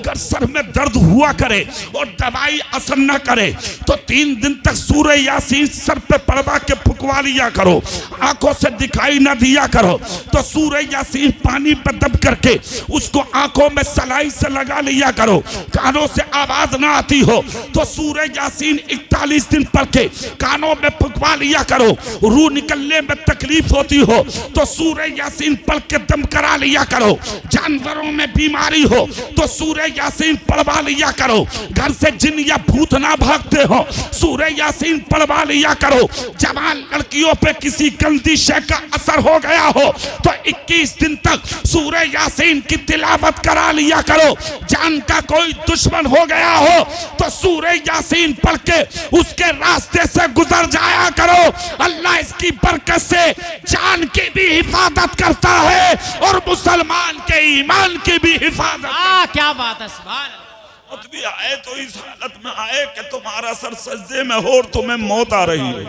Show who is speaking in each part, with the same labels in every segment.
Speaker 1: अगर सर में दर्द हुआ करे और दवाई असर न करे तो 3 दिन तक सूरह यासीन सर पे पड़वा के फुकवा लिया करो। आंखों से दिखाई न दिया करो तो सूरह यासीन पानी पे दब करके उसको आंखों में सलाई से लगा लिया करो। कानों से आवाज ना आती हो तो सूरह यासीन 41 दिन पढ़ के कानों में फुकवा लिया करो। रूह निकलने में तकलीफ होती हो तो सूरह यासीन पढ़ के दम करा लिया करो। जानवरों में बीमारी हो तो सूरह यासीन पढ़वा लिया करो। घर से जिन या भूत ना भागते हो सूरह यासीन पढ़वा लिया करो। जवान लड़कियों पे किसी गंदी शय का असर हो गया हो तो 21 दिन तक सूरह यासीन की तिलावत करा लिया करो। जान का कोई दुश्मन हो गया हो तो सूरह यासीन पढ़ के उसके रास्ते से गुजर जाया करो। अल्लाह इसकी बरकत से जान की भी हिफाजत करता है और मुसलमान के ईमान की भी हिफाजत।
Speaker 2: क्या बात है, सुभान अल्लाह।
Speaker 1: भी आए तो इस हालत में आए कि तुम्हारा सर सजदे में हो और तुम्हें मौत आ रही है।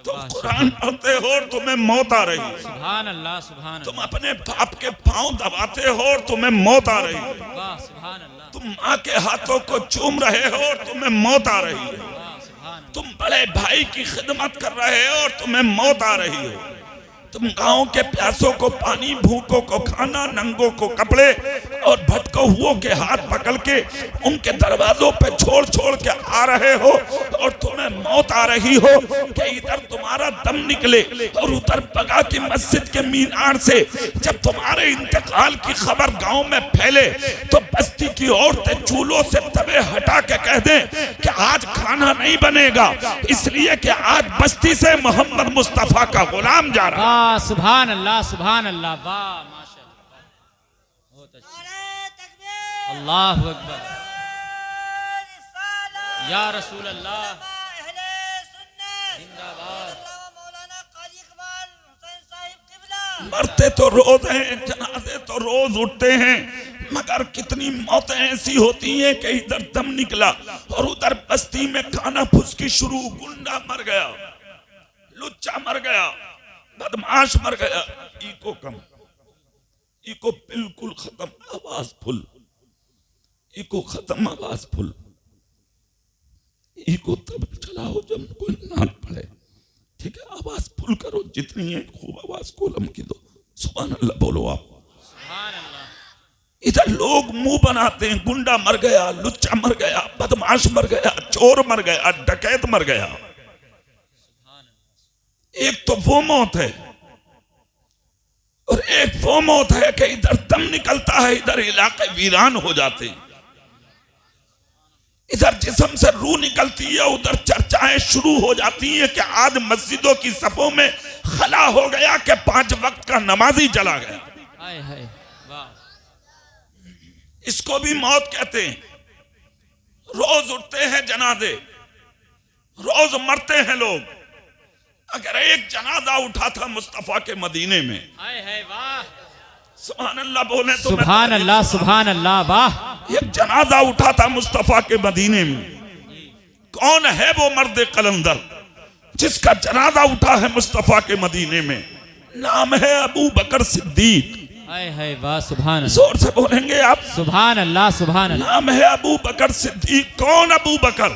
Speaker 1: तुम कुरान पढ़ते हो और तुम्हें मौत आ रही है।
Speaker 2: सुभान अल्लाह, सुभान अल्लाह।
Speaker 1: तुम अपने बाप के पांव दबाते हो और तुम्हें मौत आ रही है।
Speaker 2: सुभान अल्लाह।
Speaker 1: तुम माँ के हाथों को चूम रहे हो और तुम्हें मौत आ रही है। तुम बड़े भाई की खिदमत कर रहे हो और तुम्हें मौत आ रही है। तुम गांव के प्यासों को पानी, भूखों को खाना, नंगों को कपड़े और भटको हुओं के हाथ पकड़ के उनके दरवाजों पे छोड़ छोड़ के आ रहे हो और तुम्हें मौत आ रही हो कि इधर तुम्हारा दम निकले और उधर बगा की मस्जिद के मीनार से जब तुम्हारे इंतकाल की खबर गांव में फैले तो बस्ती की औरतें चूल्हों से तवे हटा के कह दें कि आज खाना नहीं बनेगा इसलिए कि आज बस्ती से मोहम्मद मुस्तफा का गुलाम जा रहा है।
Speaker 2: सुभान अल्लाह, सुभान अल्लाह। वाह, माशाअल्लाह, बहुत अच्छा। अल्लाहु अकबर, या रसूल अल्लाह, जिंदाबाद।
Speaker 1: मरते तो रोज हैं, जनाजे तो रोज उठते हैं, मगर कितनी मौतें ऐसी होती हैं कि इधर दम निकला और उधर बस्ती में खाना फुसकी शुरू। गुंडा मर गया, लुच्चा मर गया, बदमाश मर गया। इको कम, इको बिल्कुल खत्म, आवाज फुल। इको खत्म, आवाज फुल। इको तब चलाओ जब कोई नाक पड़े, ठीक है? आवाज फुल करो, जितनी है खूब आवाज कोलम की दो। सुभान अल्लाह बोलो आप।
Speaker 2: सुभान अल्लाह।
Speaker 1: इधर लोग मुंह बनाते हैं, गुंडा मर गया, लुच्चा मर गया, बदमाश मर गया, चोर मर गया, डकैत मर गया। एक तो वो मौत है और एक वो मौत है कि इधर दम निकलता है, इधर इलाके वीरान हो जाते हैं, इधर जिस्म से रूह निकलती है, उधर चर्चाएं शुरू हो जाती हैं कि आज मस्जिदों की सफों में खला हो गया कि 5 वक्त का नमाजी चला गया।
Speaker 2: हाय हाय, वाह।
Speaker 1: इसको भी मौत कहते हैं। रोज उठते हैं जनाजे, रोज मरते हैं लोग। अगर एक जनाजा उठा था मुस्तफा के मदीने में,
Speaker 2: हाय हाय, वाह,
Speaker 1: सुभान अल्लाह बोले तो
Speaker 2: सुभान अल्लाह, सुभान अल्लाह, वाह।
Speaker 1: एक जनाजा उठा था मुस्तफा के मदीने में। कौन है वो मर्द कलंदर जिसका जनाजा उठा है मुस्तफा के मदीने में? नाम है अबू बकर सिद्दीक।
Speaker 2: हाय हाय, वाह, सुभान अल्लाह।
Speaker 1: जोर से बोलेंगे आप?
Speaker 2: सुभान अल्लाह, सुभान अल्लाह।
Speaker 1: नाम है अबू बकर सिद्दीक। कौन अबू बकर?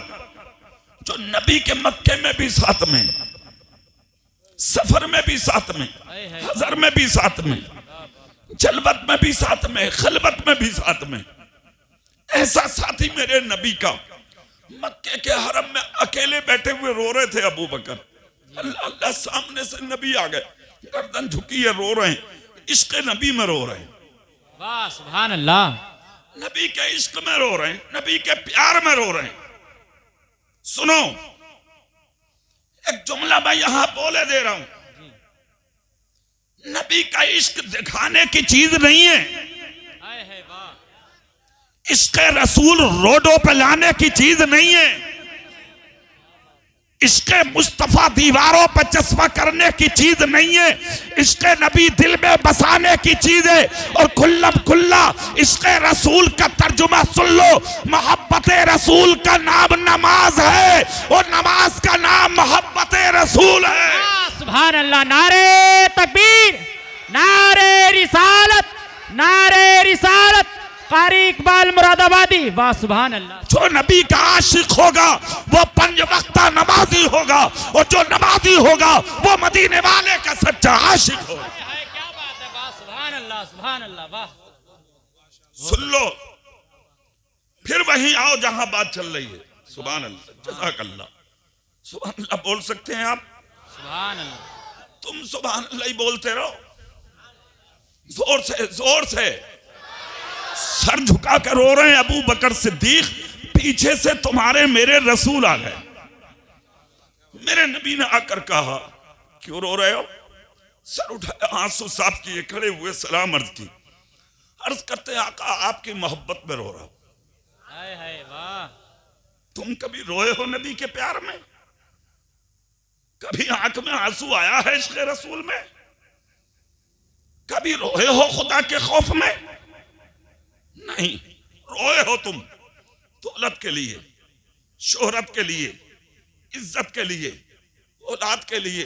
Speaker 1: जो नबी के मक्के में भी साथ में, सफर में भी साथ में, हजर में भी साथ में, जलवत में भी साथ में, खलवत में भी साथ में। ऐसा साथी मेरे नबी का मक्के के हरम में अकेले बैठे हुए रो रहे थे अबू बकर। अल्लाह अल्लाह, सामने से नबी आ गए, गर्दन झुकी है, रो रहे हैं, इश्क नबी में रो रहे हैं।
Speaker 2: वाह, सुभान अल्लाह।
Speaker 1: नबी के इश्क में रो रहे हैं, नबी के प्यार में रो रहे हैं। सुनो, एक जुमला मैं यहां बोले दे रहा हूं। नबी का इश्क दिखाने की चीज नहीं है। इश्क रसूल रोडों पे लाने की चीज नहीं है। इश्क मुस्तफा दीवारों पर चस्पा करने की चीज नहीं है। इश्क नबी दिल में बसाने की चीज है। और खुल्लम खुल्ला इश्क रसूल का तर्जुमा सुन लो। मोहब्बत रसूल का नाम नमाज है और नमाज का नाम मोहब्बत रसूल है।
Speaker 2: सुभान अल्लाह। नारे तकबीर, नारे रिसालत, नारे रिसालत, कारी इकबाल मुरादाबादी, वाह सुभान अल्लाह।
Speaker 1: जो नबी का आशिक होगा वो 5 वक्ता नमाजी होगा, और जो नमाजी होगा वो मदीने वाले का सच्चा आशिक होगा।
Speaker 2: क्या बात है, वाह सुभान अल्लाह, सुभान अल्लाह, वाह।
Speaker 1: सुन लो, फिर वहीं आओ जहां बात चल रही है। सुभान अल्लाह, जज़ाकल्लाह। सुभान अल्लाह बोल सकते हैं आप?
Speaker 2: सुभान अल्लाह।
Speaker 1: तुम सुभान अल्लाह ही बोलते रहो, जोर से, जोर से। सर झुका कर रो रहे हैं अबू बकर सिद्दीक, पीछे से तुम्हारे मेरे रसूल आ गए। मेरे नबी ने आकर कहा, क्यों रो रहे हो? सर उठाया, आंसू साफ किए, खड़े हुए, सलाम अर्ज की। अर्ज करते आका आपकी मोहब्बत में रो रहा हूं।
Speaker 2: हाय हाय वाह।
Speaker 1: तुम कभी रोए हो नबी के प्यार में? कभी आंख में आंसू आया है इश्क़ रसूल में? कभी रोए हो खुदा के खौफ में? नहीं, रोए हो तुम दौलत के लिए, शोहरत के लिए, इज्जत के लिए, औलाद के लिए,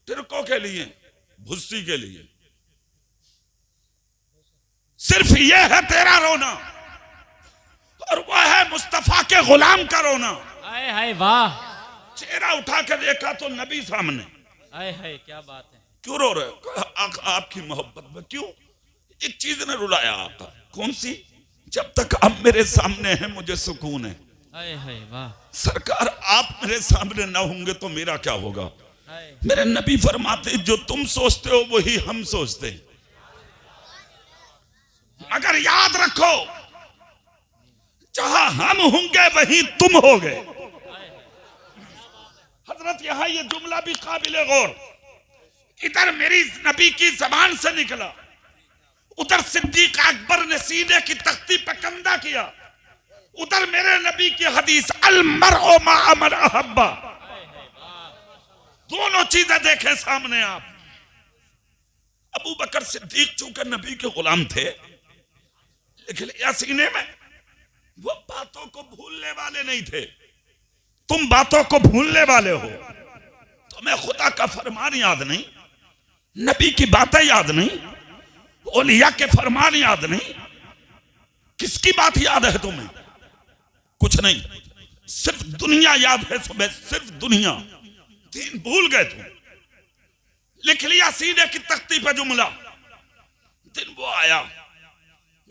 Speaker 1: तिरकों के लिए, भुस्सी के लिए। सिर्फ ये है तेरा रोना, और वह है मुस्तफा के गुलाम का रोना।
Speaker 2: हाय हाय वाह।
Speaker 1: चेहरा उठा कर देखा तो नबी सामने।
Speaker 2: हाय हाय क्या बात है।
Speaker 1: क्यों रो रहे हो? आपकी मोहब्बत में। क्यों? एक चीज ने रुलाया आका। कौन सी? जब तक आप मेरे सामने हैं मुझे सुकून है।
Speaker 2: हाय हाय वाह।
Speaker 1: सरकार आप मेरे सामने ना होंगे तो मेरा क्या होगा? मेरे नबी फरमाते जो तुम सोचते हो वही हम सोचते हैं, मगर याद रखो जहां हम होंगे वहीं तुम होगे। हजरत यहां ये जुमला भी काबिले गौर। इधर मेरी नबी की जबान से निकला, उधर सिद्दीक अकबर ने सीने की तख्ती पे कंधा किया, उधर मेरे नबी की हदीस अल मरउ मा मन अहब्बा। दोनों चीजें देखें सामने आप। अबू बकर सिद्दीक चूंकि नबी के गुलाम थे, लेकिन या सीने में वो बातों को भूलने वाले नहीं थे। तुम बातों को भूलने वाले हो। तुम्हें खुदा का फरमान याद नहीं, नबी की बातें याद नहीं, औलिया के फरमान याद नहीं। किसकी बात याद है तुम्हें? कुछ नहीं, सिर्फ दुनिया याद है। सुबह सिर्फ दुनिया, दीन भूल गए तुम। लिख लिया सीने की तख्ती पे जुमला। दिन वो आया,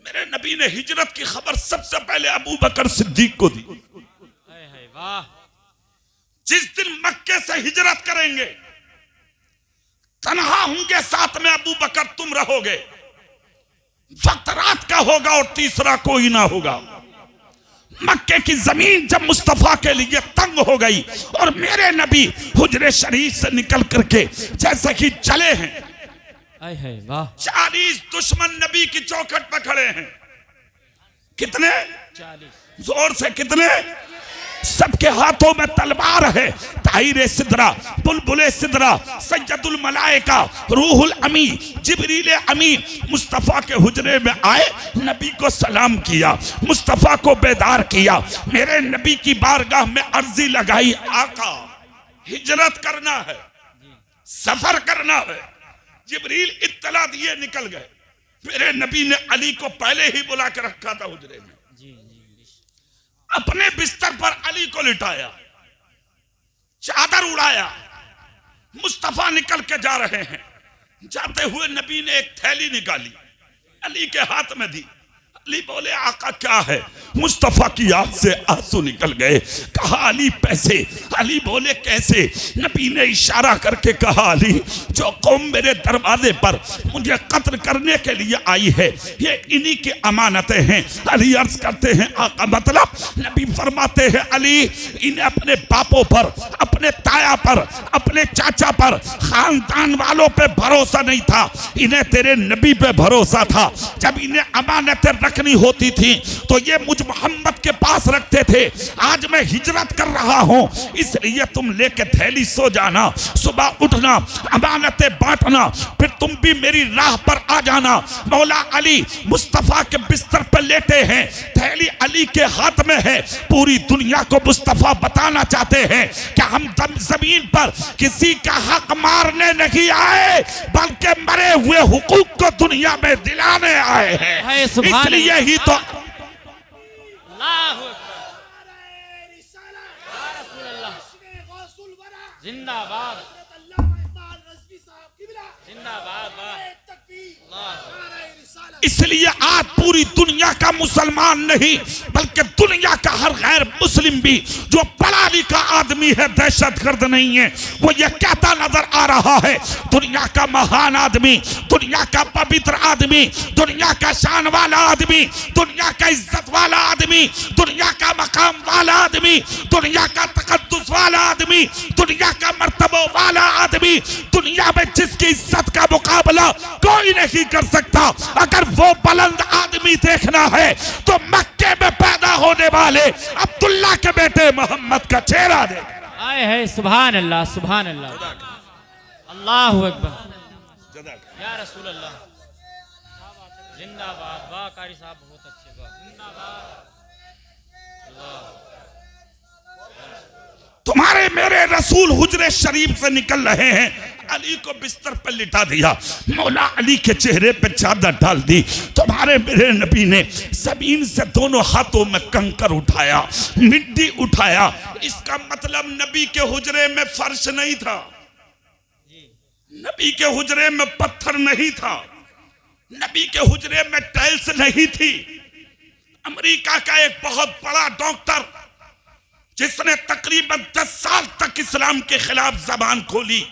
Speaker 1: मेरे नबी ने हिजरत की खबर सबसे पहले अबू बकर सिद्दीक को दी।
Speaker 2: वाह।
Speaker 1: जिस दिन मक्के से हिजरत करेंगे, तन्हा होंगे, साथ में अबू बकर तुम रहोगे। वक्त रात का होगा और तीसरा कोई ना होगा। मक्के की जमीन जब मुस्तफा के लिए तंग हो गई और मेरे नबी हुजरे शरीफ से निकल करके जैसे कि चले हैं,
Speaker 2: वाह,
Speaker 1: 40 दुश्मन नबी की चौखट पर खड़े हैं। कितने?
Speaker 2: 40।
Speaker 1: जोर से कितने? सबके हाथों में तलवार है। ताहिर सिदरा, बुलबुल सिदरा, सैयदुल मलाइका, रूहुल अमी, जिब्रील अमी मुस्तफ़ा के हुजरे में आए, नबी को सलाम किया, मुस्तफ़ा को बेदार किया। मेरे नबी की बारगाह में अर्जी लगाई, आका हिजरत करना है, सफर करना है। जिब्रील इत्तला दिए निकल गए। मेरे नबी ने अली को पहले ही बुला कर रखा था हुजरे में। अपने बिस्तर पर अली को लिटाया, चादर उड़ाया। मुस्तफा निकल के जा रहे हैं। जाते हुए नबी ने एक थैली निकाली, अली के हाथ में दी। अली बोले, आका क्या है? मुस्तफा की आंख से आंसू निकल गए। कहा, अली पैसे। अली बोले, कैसे? नबी ने इशारा करके कहा, अली जो कौम मेरे दरवाजे पर मुझे कत्ल करने के लिए आई है, ये इन्हीं की अमानतें हैं। अली अर्ज करते हैं, आका मतलब? नबी फरमाते हैं, अली इन्हें अपने बापों पर, अपने ताया पर, अपने चाचा पर, खानदान वालों पे भरोसा नहीं था, इन्हें तेरे नबी पे भरोसा था। जब इन्हें अमानतें रखनी होती थी तो ये मुझ मोहम्मद के पास रखते थे। आज मैं हिजरत कर रहा हूं, इसलिए तुम लेके थैली सो जाना, सुबह उठना, अमानतें बांटना, फिर तुम भी मेरी राह पर आ जाना। मौला अली मुस्तफा के बिस्तर पर लेटे हैं, थैली अली के हाथ में है। पूरी दुनिया को मुस्तफा बताना चाहते हैं कि हम जमीन पर किसी का हक मारने नहीं आए, बल्कि मरे हुए हुकूक को दुनिया में दिलाने आए हैं। इसलिए ही तो
Speaker 2: जिंदाबाद
Speaker 1: इसलिए आज पूरी दुनिया का मुसलमान नहीं बल्कि दुनिया का हर गैर मुस्लिम भी जो पढ़ा लिखा आदमी है, दहशतगर्द नहीं है, वो ये कहता नजर आ रहा है दुनिया का महान आदमी, दुनिया का पवित्र आदमी, दुनिया का शान वाला आदमी, दुनिया का इज्जत वाला आदमी, दुनिया का मकाम वाला आदमी, दुनिया का तकद्दुस वाला आदमी, दुनिया का मर्तबा वाला आदमी, दुनिया में जिसकी इज्जत का मुकाबला कोई नहीं कर सकता। अगर वो बुलंद आदमी देखना है तो मक्के में पैदा होने वाले अब्दुल्ला के बेटे मोहम्मद का चेहरा दे।
Speaker 2: आए है सुभान अल्लाह, सुभान अल्लाह, अल्लाहु अकबर, या रसूल अल्लाह, जिंदाबाद। वाह कारी साहब बहुत अच्छे, वाह जिंदाबाद।
Speaker 1: तुम्हारे मेरे रसूल हुजरे शरीफ से निकल रहे हैं, अली को बिस्तर पर लिटा दिया, मौला अली के चेहरे पे चादर डाल दी। तुम्हारे मेरे नबी ने जमीन से दोनों हाथों में कंकर उठाया, मिट्टी उठाया। इसका मतलब नबी के हुजरे में फर्श नहीं था, नबी के हुजरे में पत्थर नहीं था, नबी के हुजरे में टाइल्स नहीं थी। अमेरिका का एक बहुत बड़ा डॉक्टर जिसने तकरीबन 10 साल तक इस्लाम के खिलाफ जबान खोली,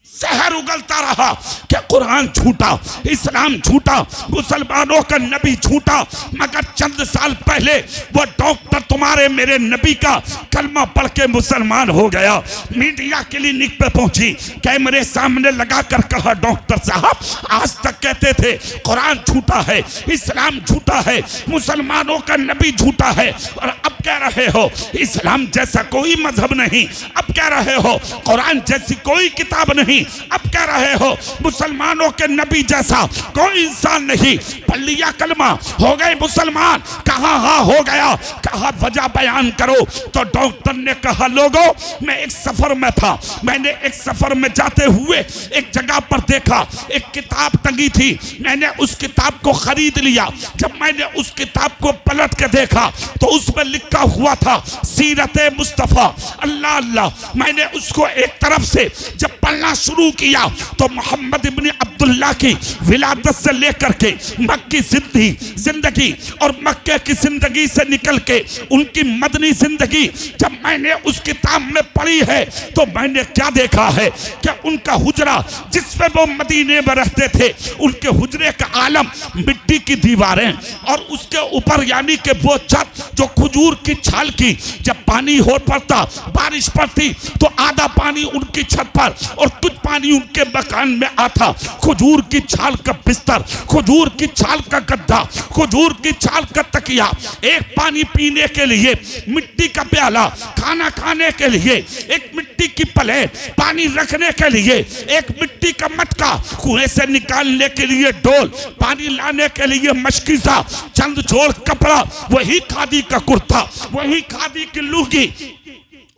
Speaker 1: जहर उगलता रहा कि कुरान झूठा, इस्लाम झूठा, मुसलमानों का नबी झूठा, मगर चंद साल पहले वो डॉक्टर तुम्हारे मेरे नबी का कलमा पढ़ के मुसलमान हो गया। मीडिया क्लिनिक पे पहुंची, कैमरे सामने लगाकर कहा, डॉक्टर साहब आज तक कहते थे कुरान झूठा है, इस्लाम झूठा है, मुसलमानों का नबी झूठा है, और अब कह रहे हो इस्लाम जैसा कोई मजहब नहीं, अब कह रहे हो कुरान जैसी कोई किताब नहीं, अब कह रहे हो मुसलमानों के नबी जैसा कोई इंसान नहीं। पढ़ लिया कलमा, हो गए मुसलमान? कहा हाँ हो गया। कहा वजह बयान करो। तो डॉक्टर ने कहा लोगों, मैं एक सफर में था, मैंने एक सफर में जाते हुए एक जगह पर देखा, एक किताब टंगी थी, मैंने उस किताब को खरीद लिया। जब मैंने उस किताब को पलट के देखा तो उसमें लिखा हुआ था सीरत मुस्तफा, अल्लाह अल्लाह। मैंने उसको एक तरफ से जब पढ़ना शुरू किया तो मोहम्मद इब्न अब्दुल्ला की विलादत से लेकर के मक्की जिंदगी और मक्के की जिंदगी से निकल के उनकी मदनी जिंदगी जब मैंने उस किताब में पढ़ी है तो मैंने क्या देखा है कि उनका हुजरा जिसमें वो मदीने में रहते थे, उनके हुजरे का आलम मिट्टी की दीवारें और उसके ऊपर यानी कि वो छत जो खजूर की छाल की, जब पानी हो पड़ता, बारिश पड़ती तो आधा पानी उनकी छत पर और कुछ पानी उनके मकान में आता। खजूर की छाल का बिस्तर, खजूर की छाल का गद्दा, खजूर की छाल का तकिया, एक पानी पीने के लिए मिट्टी का प्याला, खाना खाने के लिए एक मिट्टी की प्लेट, पानी रखने के लिए एक मिट्टी का मटका, कुएं से निकालने के लिए डोल, पानी लाने के लिए मशकीसा, चंद जोड़ कपड़ा, वही खादी का कुर्ता, वही खादी की लुंगी।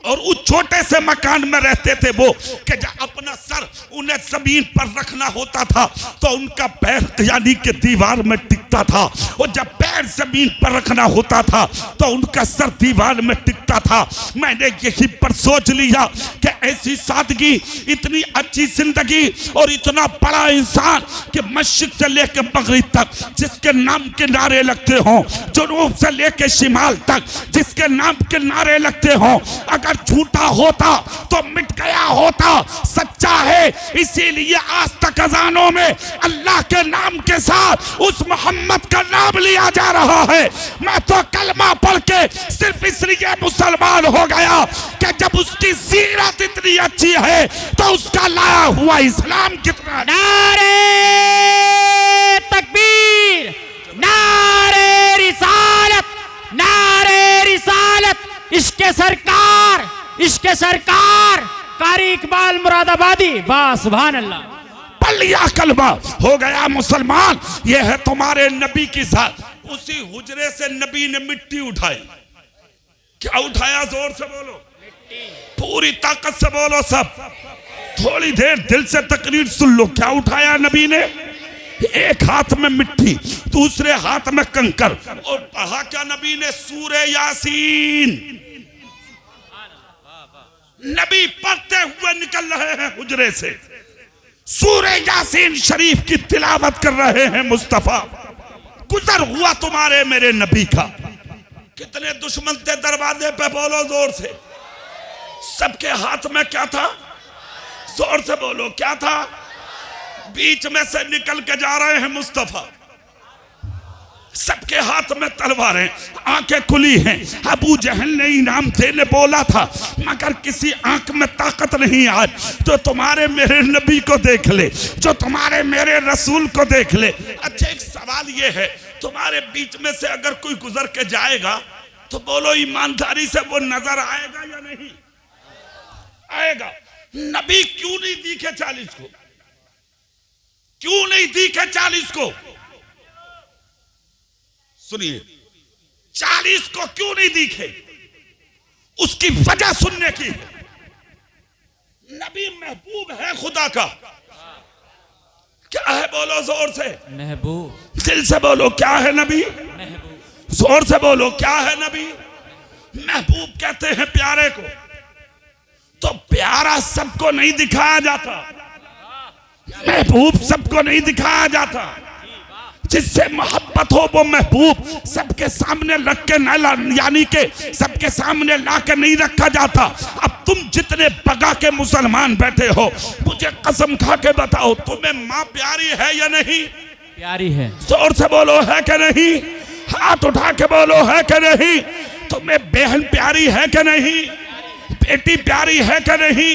Speaker 1: और उस छोटे से मकान में रहते थे वो कि जब अपना सर उन्हें जमीन पर रखना होता था तो उनका पैर यानी कि दीवार में टिकता था, और जब पैर जमीन पर रखना होता था तो उनका सर दीवार में टिकता था। मैंने यही पर सोच लिया कि ऐसी सादगी, इतनी अच्छी जिंदगी और इतना बड़ा इंसान कि मशरिक से लेकर मगरिब तक जिसके नाम के नारे लगते हों, जुनूब से लेकर शिमाल तक जिसके नाम के नारे लगते हों, अगर झूठा होता तो मिट गया होता, सच्चा है। इसीलिए आज तक अजानों में अल्लाह के नाम के साथ उस मोहम्मद का नाम लिया जा रहा है। मैं तो कलमा पढ़ के सिर्फ इसलिए मुसलमान हो गया कि जब उसकी सीरत इतनी अच्छी है तो उसका लाया हुआ इस्लाम कितना।
Speaker 2: नारे तकबीर, नारे रिसालत, नारे रिसालत, इश्के सरकार, इश्के सरकार, कारी इकबाल मुरादाबादी, वाह सुभान अल्लाह।
Speaker 1: पढ़ लिया कलमा, हो गया मुसलमान। ये है तुम्हारे नबी की जात। उसी हुजरे से नबी ने मिट्टी उठाई। क्या उठाया? जोर से बोलो, पूरी ताकत से बोलो सब। थोड़ी देर दिल से तकरीर सुन लो। क्या उठाया नबी ने? एक हाथ में मिट्टी, दूसरे हाथ में कंकर, और पढ़ा क्या नबी ने? सूरे यासीन। नबी पढ़ते हुए निकल रहे हैं हुजरे से, सूरे यासीन शरीफ की तिलावत कर रहे हैं। मुस्तफा गुजर हुआ तुम्हारे मेरे नबी का। कितने दुश्मन थे दरवाजे पे? बोलो जोर से। सबके हाथ में क्या था? जोर से बोलो, क्या था? बीच में से निकल के जा रहे हैं मुस्तफा। सबके हाथ में तलवारें, आंखें खुली हैं। अबू जहल ने इनाम देने बोला था, मगर किसी आंख में ताकत नहीं आज। तो तुम्हारे मेरे नबी को देख ले, जो तुम्हारे मेरे रसूल को देख ले। अच्छा, एक सवाल ये है, तुम्हारे बीच में से अगर कोई गुजर के जाएगा तो बोलो ईमानदारी से वो नजर आएगा या नहीं आएगा? नबी क्यों नहीं दिखे 40 को? क्यों नहीं दिखे 40 को? सुनिए, 40 को क्यों नहीं दिखे? उसकी वजह सुनने की। नबी महबूब है खुदा का। क्या है? बोलो जोर से।
Speaker 2: महबूब।
Speaker 1: दिल से बोलो, क्या है नबी?
Speaker 2: महबूब।
Speaker 1: जोर से बोलो, क्या है नबी? महबूब कहते हैं प्यारे को। तो प्यारा सबको नहीं दिखाया जाता, महबूब सबको नहीं दिखाया जाता। जिससे मोहब्बत हो वो महबूब सबके सामने रख के न, यानी के सबके सामने ला के नहीं रखा जाता। अब तुम जितने बगा के मुसलमान बैठे हो, मुझे कसम खा के बताओ, तुम्हें माँ प्यारी है या नहीं?
Speaker 2: प्यारी है।
Speaker 1: जोर से बोलो, है कि नहीं? हाथ उठा के बोलो, है कि नहीं? तुम्हें बहन प्यारी है कि नहीं? बेटी प्यारी है कि नहीं?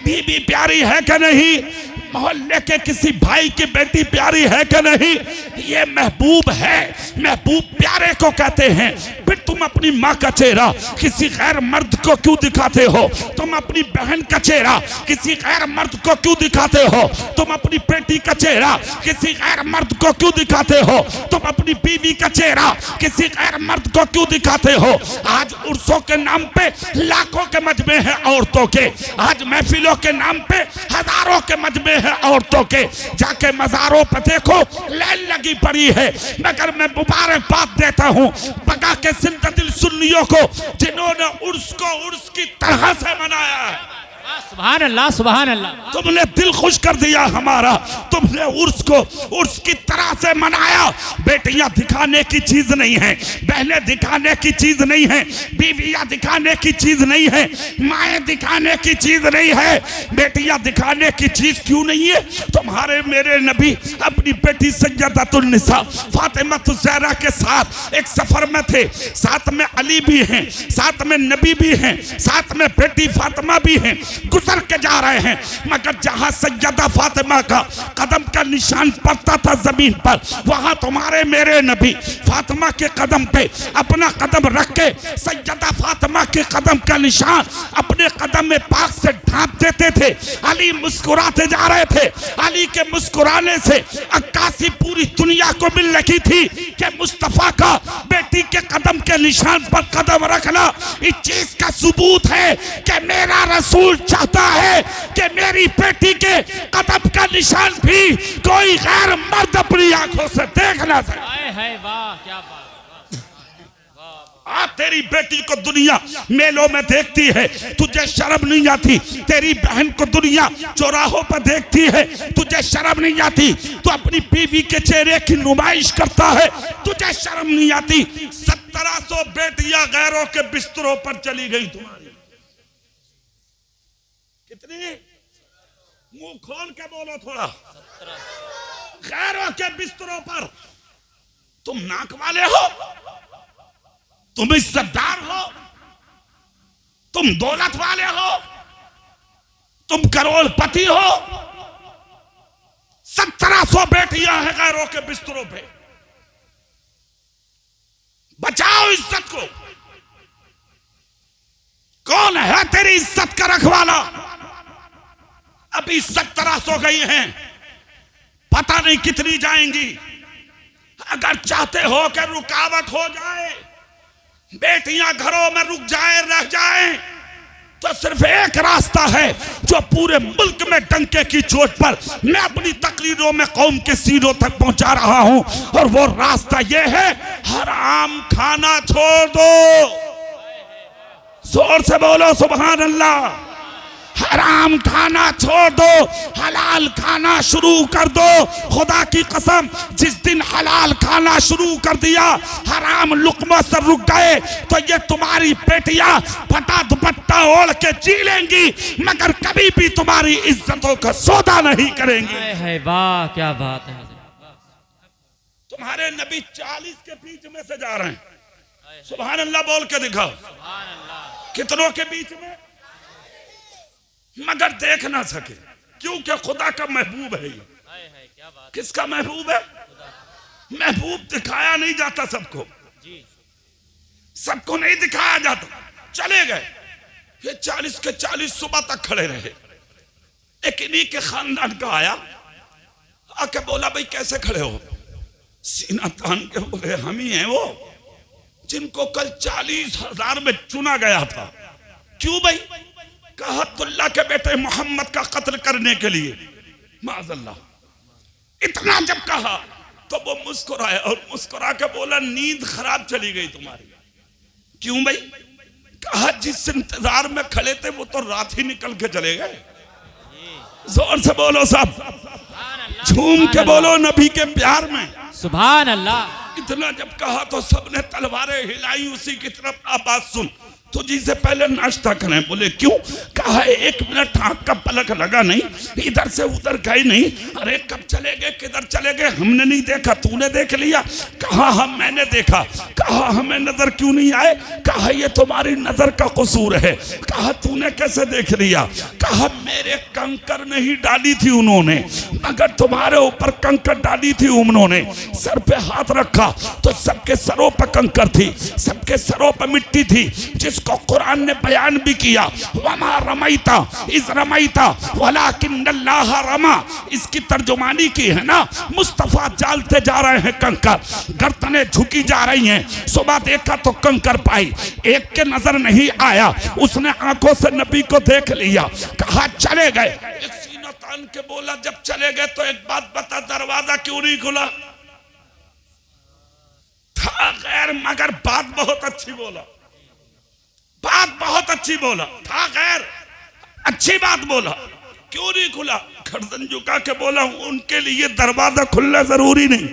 Speaker 1: बीबी प्यारी है कि नहीं? मोहल्ले के किसी भाई की बेटी प्यारी है कि नहीं? ये महबूब है। महबूब प्यारे को कहते हैं। फिर तुम अपनी माँ का चेहरा किसी गैर मर्द को क्यों दिखाते हो? तुम अपनी बहन का चेहरा किसी गैर मर्द को क्यों दिखाते हो? तुम अपनी बेटी का चेहरा किसी गैर मर्द को क्यों दिखाते हो? तुम अपनी बीवी का चेहरा किसी गैर मर्द को क्यों दिखाते हो? आज उर्सों के नाम पे लाखों के मजमे हैं औरतों के, आज महफिलों के नाम पे हजारों के मजमे है औरतों के। जाके मजारों पर देखो, लाइन लगी पड़ी है। मगर मैं मुबारकबाद देता हूँ बगा के जिंदा दिल सुन्नियों को, जिन्होंने उर्स को उर्स की तरह से मनाया है।
Speaker 2: सुभान अल्लाह, सुभान अल्लाह।
Speaker 1: तुमने दिल खुश कर दिया हमारा। तुमने उर्स को उर्स की तरह से मनाया। बेटियां दिखाने की चीज नहीं है, बहनें दिखाने की चीज नहीं है, बीवियां दिखाने की चीज नहीं है, माएँ दिखाने की चीज नहीं है। बेटियां दिखाने की चीज क्यों नहीं है? तुम्हारे मेरे नबी अपनी बेटी सैयदतुन निसा फातिमा ज़हरा के साथ एक सफर में थे। साथ में अली भी हैं, साथ में नबी भी हैं, साथ में बेटी फातिमा भी हैं। गुजर के जा रहे हैं, मगर जहां सैयदा फातिमा का कदम का निशान पड़ता था जमीन पर, वहां तुम्हारे मेरे नबी फातिमा के कदम पे अपना कदम रख के सैयदा फातिमा के कदम का निशान अपने कदम में पाक से ढांप देते थे। अली मुस्कुराते जा रहे थे। अली के मुस्कुराने से अक्कासी पूरी दुनिया को मिल रही थी कि मुस्तफा का बेटी के कदम के निशान पर कदम रखना इस चीज का सबूत है कि मेरा रसूल चाहता है कि मेरी बेटी के कदम का निशान भी कोई गैर मर्द अपनी आंखों से देख ना सके।
Speaker 2: वाह, क्या बात।
Speaker 1: आज तेरी बेटी को दुनिया मेलों में देखती है, तुझे शर्म नहीं आती? तेरी बहन को दुनिया चौराहों पर देखती है, तुझे शर्म नहीं आती? तो अपनी बीवी के चेहरे की नुमाइश करता है, तुझे शर्म नहीं आती? 1700 बेटियां गैरों के बिस्तरों पर चली गई तुम्हारी। कितनी? मुंह खोल के बोलो थोड़ा। गैरों के बिस्तरों पर। तुम नाक वाले हो, तुम इज्जतदार हो, तुम दौलत वाले हो, तुम करोड़पति हो। 1700 बेटियां हैं गैरों के बिस्तरों पे। बचाओ इज्जत को। कौन है तेरी इज्जत का रखवाला? अभी 1700 गई हैं, पता नहीं कितनी जाएंगी। अगर चाहते हो कि रुकावट हो जाए, बेटियां घरों में रुक जाए, रह जाए, तो सिर्फ एक रास्ता है जो पूरे मुल्क में डंके की चोट पर मैं अपनी तकरीरों में कौम के सीनों तक पहुंचा रहा हूं, और वो रास्ता ये है, हराम खाना छोड़ दो। जोर से बोलो सुभान अल्लाह। हराम खाना छोड़ दो, हलाल खाना शुरू कर दो। खुदा की कसम, जिस दिन हलाल खाना शुरू कर दिया, हराम लुकमा से रुक गए, तो ये तुम्हारी बेटियां फटा दुपट्टा ओढ़ के जी लेंगी, मगर कभी भी तुम्हारी इज्जतों का सौदा नहीं करेंगी।
Speaker 2: है वाह, क्या बात है।
Speaker 1: तुम्हारे नबी 40 के बीच में से जा रहे हैं, सुभान अल्लाह बोल के दिखाओ। कितनों के बीच में, मगर देख ना सके, क्योंकि खुदा का महबूब है ये। किसका महबूब है? महबूब दिखाया नहीं जाता सबको, सबको नहीं दिखाया जाता। चले गए, ये 40 के 40 सुबह तक खड़े रहे। एक इन्हीं के खानदान का आया, आके बोला भाई कैसे खड़े हो? सीना तान के बोले हम ही हैं वो जिनको कल 40,000 में चुना गया था। क्यों भाई? कहा अब्दुल्ला के बेटे मोहम्मद का कत्ल करने के लिए। माज़अल्लाह। इतना जब कहा तो वो मुस्कुराए और मुस्कुरा के बोला नींद खराब चली गई तुम्हारी। क्यों भाई? कहा जिस इंतजार में खड़े थे वो तो रात ही निकल के चले गए। जोर से बोलो सब, झूम के बोलो नबी के प्यार में
Speaker 2: सुभान अल्लाह।
Speaker 1: इतना जब कहा तो सबने तलवारें हिलाई उसी की तरफ। आवाज सुन, तुझी से पहले नाश्ता करें। बोले क्यों? कहा 1 मिनट आंख का पलक लगा नहीं, इधर से उधर गए नहीं। अरे कब चले गए, किधर चले गए? हमने नहीं देखा, तूने देख लिया। कहा हम, मैंने देखा। कहा हमें नजर क्यों नहीं आए? कहा ये तुम्हारी नजर का कसूर है। कहा तूने कैसे देख लिया? कहा मेरे कंकर नहीं डाली थी उन्होंने, मगर तुम्हारे ऊपर कंकर डाली थी उन्होंने। सर पे हाथ रखा तो सबके सरों पर कंकर थी, सबके सरों पर मिट्टी थी, जिसको कुरान ने बयान भी किया, वमा रमैता इज़ रमैता वलाकिन्नल्लाह रमा। इसकी तर्जुमानी की है ना, मुस्तफा डालते जा रहे हैं कंकर, गर्दनें झुकी जा रही हैं। सुबह देखा तो कंकर पाई, एक के नजर नहीं आया, उसने आंखों से नबी को देख लिया। कहा चले गए। एक सीना तान के बोला जब चले गए तो एक बात बता, दरवाजा क्यों नहीं खुला? था गैर, मगर बात बहुत अच्छी बोला, बात बहुत अच्छी बोला। था गैर, अच्छी बात बोला। क्यों नहीं खुला? गर्दन झुका के बोला उनके लिए दरवाजा खुलना जरूरी नहीं।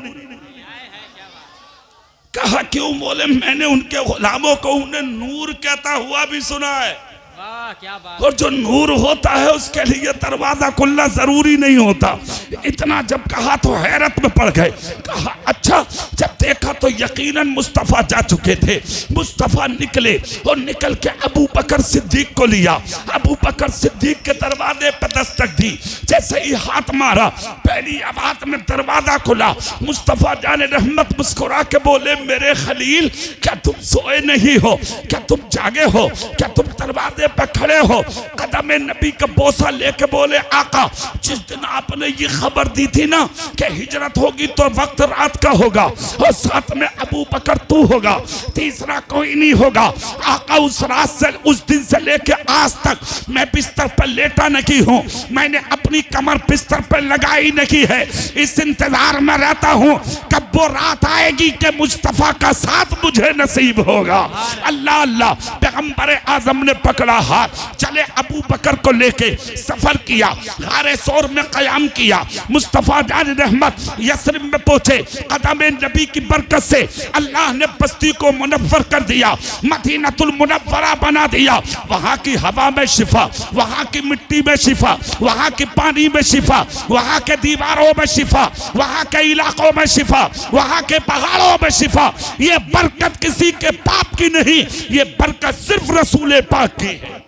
Speaker 1: कहा क्यों? बोले मैंने उनके गुलामों को उन्हें नूर कहता हुआ भी सुना है।
Speaker 2: वाह, क्या बात।
Speaker 1: और जो नूर होता है उसके लिए दरवाजा खुलना जरूरी नहीं होता। इतना जब कहा तो हैरत में पड़ गए। कहा अच्छा, जब देखा तो यकीनन मुस्तफा जा चुके थे। मुस्तफा निकले और निकल के अबू बकर सिद्दीक को लिया। अबू बकर सिद्दीक के दरवाजे पर दस्तक दी, जैसे ही हाथ मारा पहली आवाज में दरवाजा खुला। मुस्तफा जाने रहमत मुस्कुरा के बोले मेरे खलील, क्या तुम सोए नहीं हो? क्या तुम जागे हो? क्या तुम दरवाजे पे खड़े हो? कदम नबी का बोसा लेके बोले आका, जिस दिन आपने ये खबर दी थी ना कि हिजरत होगी तो वक्त रात का होगा और साथ में अबू बकर तू होगा, तीसरा कोई नहीं होगा। आका उस रात से, उस दिन से लेके आज तक मैं बिस्तर पर लेटा नहीं हूँ, मैंने अपनी कमर बिस्तर पर लगाई नहीं है। इस इंतजार में रहता हूँ कब वो रात आएगी कि मुस्तफा का साथ मुझे नसीब होगा। अल्लाह अल्लाह। पैगंबर आजम ने पकड़ा हाथ, चले अबू बकर को लेके सफर किया, गारे सौर में कयाम किया। मुस्तफा जान रहमत यसरिब में पहुंचे। कदम नबी की बरकत से अल्लाह ने बस्ती को मुनव्वर कर दिया, मदीनतुल मुनव्वरा बना दिया। वहां की हवा में शिफा, वहां की मिट्टी में शिफा, वहां के पानी में शिफा, वहां के दीवारों में शिफा, वहां के इलाकों में शिफा, वहां के पहाड़ों में शिफा। ये बरकत किसी के पाप की नहीं, ये बरकत सिर्फ रसूल पाक की है।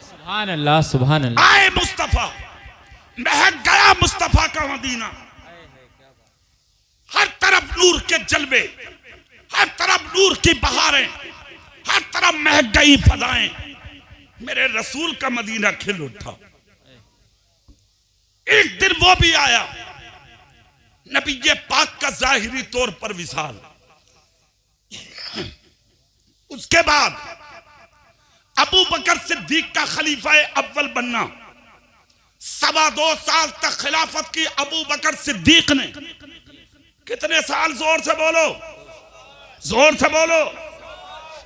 Speaker 2: सुभान अल्लाह, सुभान अल्लाह।
Speaker 1: आए मुस्तफा, महक गया मुस्तफा का मदीना। हर तरफ नूर के जलवे, हर तरफ नूर की बहारें, हर तरफ महक गई फजाएं। मेरे रसूल का मदीना खिल उठा। एक दिन वो भी आया नबी पाक का जाहिरी तौर पर विसाल। उसके बाद अबू बकर सिद्दीक का खलीफा अव्वल बनना। 2.25 साल तक खिलाफत की अबू बकर सिद्दीक ने। कितने साल? जोर से बोलो, जोर से बोलो।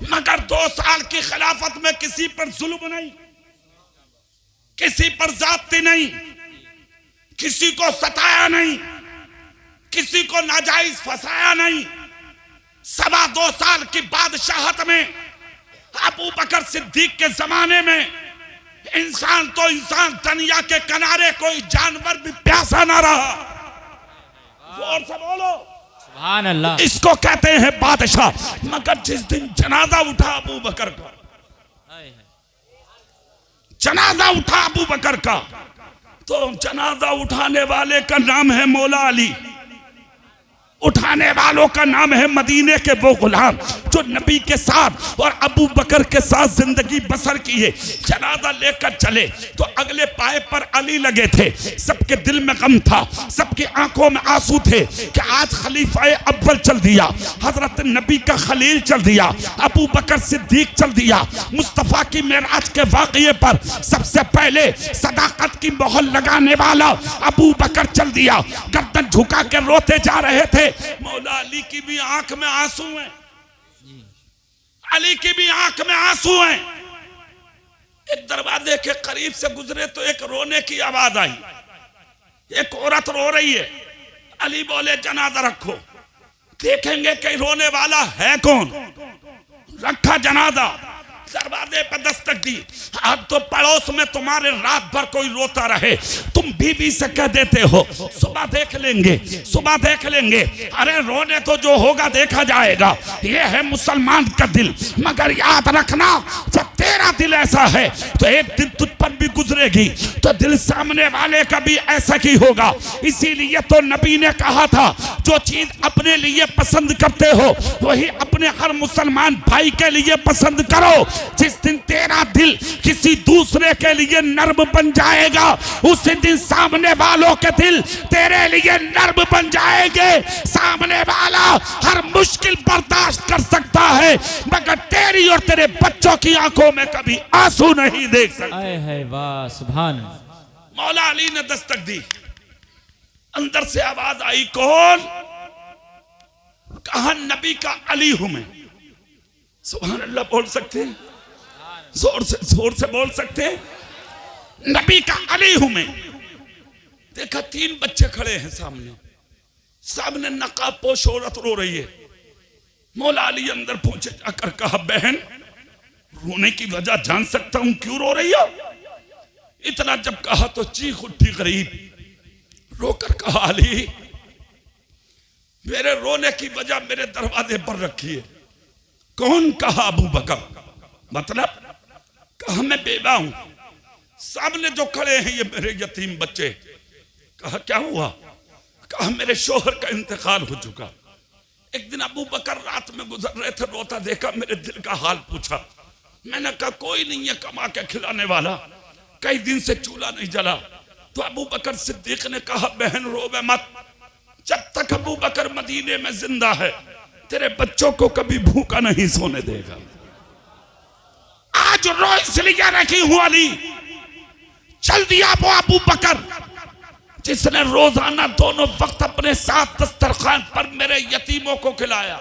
Speaker 1: मगर 2 साल की खिलाफत में किसी पर जुल्म नहीं, किसी पर जाती नहीं, किसी को सताया नहीं, किसी को नाजायज फंसाया नहीं। 2.25 साल की बादशाहत में अबू बकर सिद्दीक के जमाने में इंसान तो इंसान, दुनिया के किनारे कोई जानवर भी प्यासा ना रहा। जोर से बोलो
Speaker 2: सुभान अल्लाह।
Speaker 1: इसको कहते हैं बादशाह। मगर जिस दिन जनाजा उठा अबू बकर का, जनाजा उठा अबू बकर का, तो जनाजा उठाने वाले का नाम है मौला अली, उठाने वालों का नाम है मदीने के वो गुलाम जो नबी के साथ और अबू बकर के साथ जिंदगी बसर की है। जनाजा लेकर चले तो अगले पाए पर अली लगे थे। सबके दिल में गम था, सबकी आंखों में आंसू थे कि आज खलीफा अव्वल चल दिया, हजरत नबी का खलील चल दिया, अबू बकर सिद्दीक चल दिया। मुस्तफा की मेराज के वाक़ये पर सबसे पहले सदाकत की मोहर लगाने वाला अबू बकर चल दिया। गर्दन झुका के रोते जा रहे थे। मौला अली की भी आंख में आंसू हैं, अली की भी आंख में आंसू हैं। एक दरवाजे के करीब से गुजरे तो एक रोने की आवाज आई, एक औरत रो रही है। अली बोले जनाजा रखो, देखेंगे कि रोने वाला है कौन। रखा जनाजा, दरवाजे पर दस्तक दी। अब तो पड़ोस में तुम्हारे रात भर कोई रोता रहे, तुम बीवी से कह देते हो सुबह देख लेंगे, सुबह देख लेंगे। अरे रोने तो जो होगा देखा जाएगा, ये है मुसलमान का दिल। मगर याद रखना, जब तेरा दिल ऐसा है तो एक दिन तुझ पर भी गुजरेगी, तो दिल सामने वाले का भी ऐसा ही होगा। इसीलिए तो नबी ने कहा था, जो चीज अपने लिए पसंद करते हो वही अपने हर मुसलमान भाई के लिए पसंद करो। जिस दिन तेरा दिल किसी दूसरे के लिए नर्म बन जाएगा, उसी दिन सामने वालों के दिल तेरे लिए नर्म बन जाएंगे। सामने वाला हर मुश्किल बर्दाश्त कर सकता है, मगर तेरी और तेरे बच्चों की आंखों में कभी आंसू नहीं देख सकता।
Speaker 2: है वाह सुभान।
Speaker 1: मौला अली ने दस्तक दी, अंदर से आवाज आई, कौन? कहा नबी का अली हूं मैं। सुभान अल्लाह बोल सकते हैं? जोर से बोल सकते हैं? नबी का अली हूं मैं। देखा 3 बच्चे खड़े हैं सामने, सामने नकाब पोश औरत रो रही है। मौला अली अंदर पहुंचे, जाकर कहा बहन रोने की वजह जान सकता हूं, क्यों रो रही हो? इतना जब कहा तो चीख उठी गरीब, रोकर कहा अली मेरे रोने की वजह मेरे दरवाजे पर रखी है। कौन? कहा अबू बकर। मतलब? कहा मैं बेवा हूं, सामने जो खड़े हैं ये मेरे यतीम बच्चे। कहा क्या हुआ? कहा मेरे शोहर का इंतकाल हो चुका। एक दिन अबू बकर रात में गुजर रहे थे, रोता देखा, मेरे दिल का हाल पूछा। मैंने कहा कोई नहीं है कमा के खिलाने वाला, कई दिन से चूल्हा नहीं जला। तो अबू बकर सिद्दीक ने कहा बहन रोवे मत, जब तक अबू बकर मदीने में जिंदा है तेरे बच्चों को कभी भूखा नहीं सोने देगा। आज रो इसलिए रखी हूं अली, चल दिया वो अबू बकर जिसने रोजाना दोनों वक्त अपने साथ दस्तरखान पर मेरे यतीमों को खिलाया,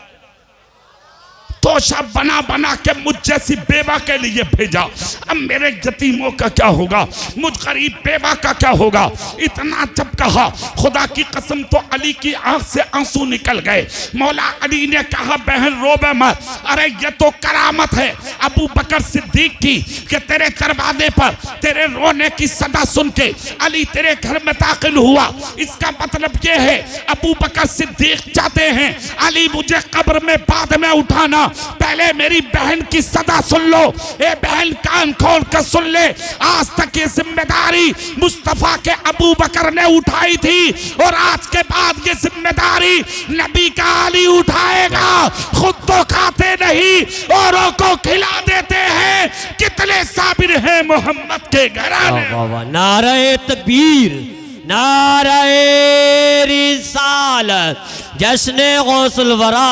Speaker 1: तोशा बना बना के मुझ जैसी बेवा के लिए भेजा। अब मेरे यतीमों का क्या होगा, मुझ गरीब बेवा का क्या होगा? इतना जब कहा, खुदा की कसम तो अली की आंख से आंसू निकल गए। मौला अली ने कहा बहन रोबे मत, अरे ये तो करामत है अबू बकर सिद्दीक की कि तेरे दरवाजे पर तेरे रोने की सदा सुन के अली तेरे घर में दाखिल हुआ। इसका मतलब ये है अबू बकर सिद्दीक चाहते हैं अली मुझे कब्र में बाद में उठाना, पहले मेरी बहन की सदा सुन लो। ए बहन कान खोल कर सुन ले, आज तक ये जिम्मेदारी मुस्तफा के अबू बकर ने उठाई थी और आज के बाद ये जिम्मेदारी नबी का अली उठाएगा। खुद तो खाते नहीं औरों को खिला देते हैं, कितने साबिर हैं मोहम्मद के घराने।
Speaker 3: नारे तकबीर, नारे रिसालत, जश्न गौसुल वरा,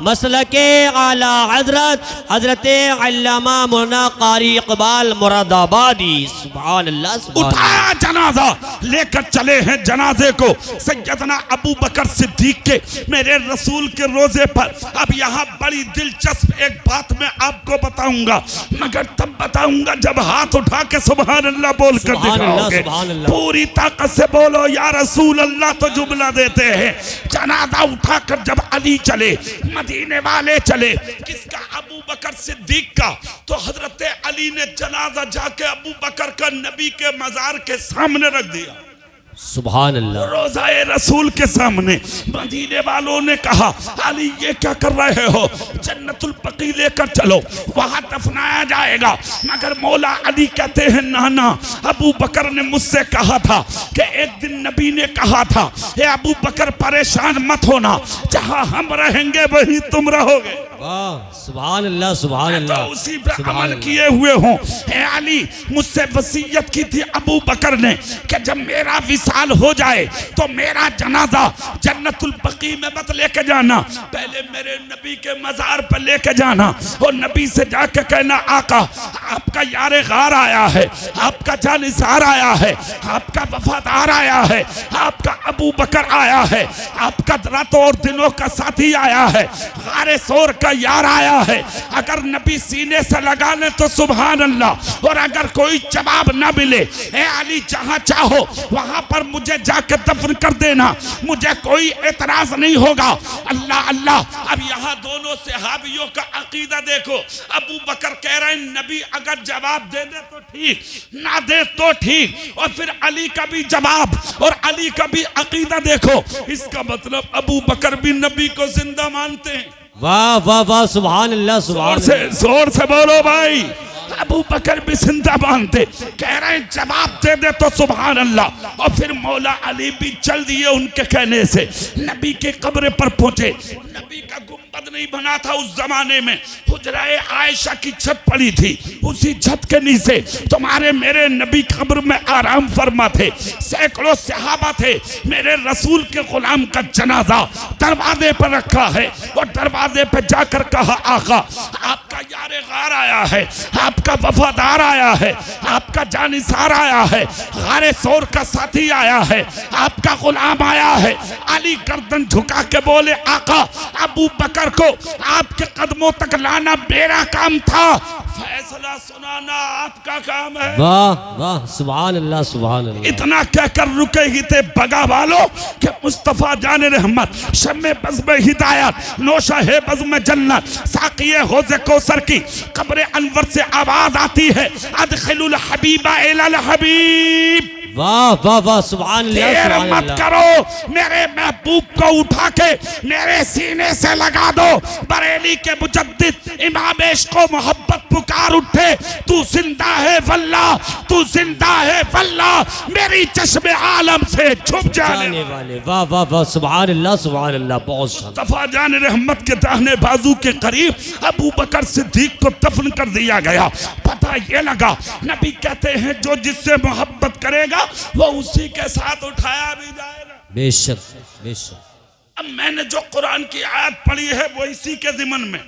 Speaker 3: मसलके आला हजरत हजरत अल्लामा मौलाना कारी इकबाल मुरादाबादी। सुभान अल्लाह, सुभान
Speaker 1: उठाया जनाजा, लेकर चले हैं जनाजे को सैयदना अबू बकर सिद्दीक के मेरे रसूल के रोजे पर। अब यहाँ बड़ी दिलचस्प एक बात मैं आपको बताऊंगा, मगर तब बताऊंगा जब हाथ उठा के सुभान अल्लाह बोल कर दिखाओगे। पूरी ताकत से बोलो या रसूल अल्लाह तो जुमला देते हैं। जनाजा उठाकर जब अली चले, मदीने वाले चले, किसका? अबू बकर सिद्दीक का। तो हजरत अली ने जनाजा जाके अबू बकर का नबी के मजार के सामने रख दिया,
Speaker 3: सुभान अल्लाह,
Speaker 1: रोज़ाए रसूल के सामने। मदीने वालों ने कहा अली ये क्या कर रहे हो, जन्नतुल बकी लेकर चलो, वहां दफनाया जाएगा। मगर मौला अली कहते हैं ना, अबू बकर ने मुझसे कहा था कि एक दिन नबी ने कहा था, हे अबू बकर परेशान मत होना, जहां हम रहेंगे वहीं तुम रहोगे।
Speaker 3: सुभान अल्लाह, सुभान अल्लाह,
Speaker 1: तो उसी पे अमल किए हुए हों। हे अली, मुझसे वसीयत की थी अबू बकर ने कि जब मेरा विसाल हो जाए तो मेरा जनाजा जन्नतुल बकी में मत लेके जाना, पहले मेरे नबी के मजार पर लेके जाना और नबी से जाके कहना आका आपका यारे गार आया है, आपका जानिसार आया है, आपका वफादार आया है, आपका अबू बकर आया है, आपका रातों और दिनों का साथी आया है, गारे सोर का यार आया है। अगर नबी सीने से लगा ले तो सुभान अल्लाह, और अगर कोई जवाब ना मिले, ए अली जहां चाहो वहां पर मुझे जाकर दफन कर देना, मुझे कोई एतराज नहीं होगा। अल्लाह अल्लाह। अब यहाँ दोनों सहाबियों का अकीदा देखो। अबू बकर कह रहे हैं नबी अगर जवाब दे दे तो ठीक, ना दे तो ठीक, और फिर अली का भी जवाब और अली का भी अकीदा देखो। इसका मतलब अबू बकर भी नबी को जिंदा मानते हैं।
Speaker 3: वाह वाह वाह, सुभान अल्लाह, सुभान अल्लाह,
Speaker 1: जोर से बोलो भाई। अबू बकर भी जिंदा मानते, कह रहे हैं जवाब दे दे तो सुभान अल्लाह। और फिर मौला अली भी चल दिए उनके कहने से, नबी के कब्र पर पहुंचे। नबी का गुंबद नहीं बना था उस जमाने में, हुजराए आयशा की छत पड़ी थी, उसी छत के नीचे तुम्हारे मेरे नबी कब्र में आराम फरमा थे। सैकड़ों सहाबा थे, मेरे रसूल के गुलाम का जनाजा दरवाजे पर रखा है और दरवाजे पर जाकर कहा आका आपका यारे गार आया है, आपका वफादार आया है, आपका जानिसार आया है, गारे सोर का साथी आया है, आपका गुलाम आया है। अली गर्दन झुका के बोले आका अबू बकर को आपके कदमों तक लाना मेरा काम था, फैसला सुनाना आपका काम है।
Speaker 3: वाह वाह, सुभान अल्लाह, सुभान अल्लाह।
Speaker 1: इतना कहकर रुके ही थे बगा वालों कि मुस्तफा जान रहमत, शम्मे बज़्म हिदायत, नोशा है बज़्म जन्नत, साक़िए हौज़े कौसर की कब्र अनवर से आवाज आती है अदखिलुल हबीबा इलल हबीब।
Speaker 3: वाह वाह वाह, सुभान अल्लाह,
Speaker 1: देर
Speaker 3: सुभान
Speaker 1: मत
Speaker 3: अल्लाह।
Speaker 1: करो, मेरे महबूब को उठा के मेरे सीने से लगा दो। बरेली के मुजद्दिद इमाम इश्क़ व मोहब्बत पुकार उठे, तू जिंदा है वल्लाह, तू जिंदा है वल्लाह, मेरी चश्मे आलम से छुप जाने
Speaker 3: वाले। वाह वाह वाह, सुभान अल्लाह, सुभान अल्लाह, बहुत शानदार।
Speaker 1: मुस्तफा जान रहमत के दाहिने बाजू के करीब अबू बकर सिद्दीक को दफन कर दिया गया। पता ये लगा, नबी कहते हैं जो जिससे मोहब्बत करेगा वो उसी के साथ उठाया भी जाएगा।
Speaker 3: बेशक बेशक।
Speaker 1: अब मैंने जो कुरान की आयत पढ़ी है वो इसी के ज़िमन में,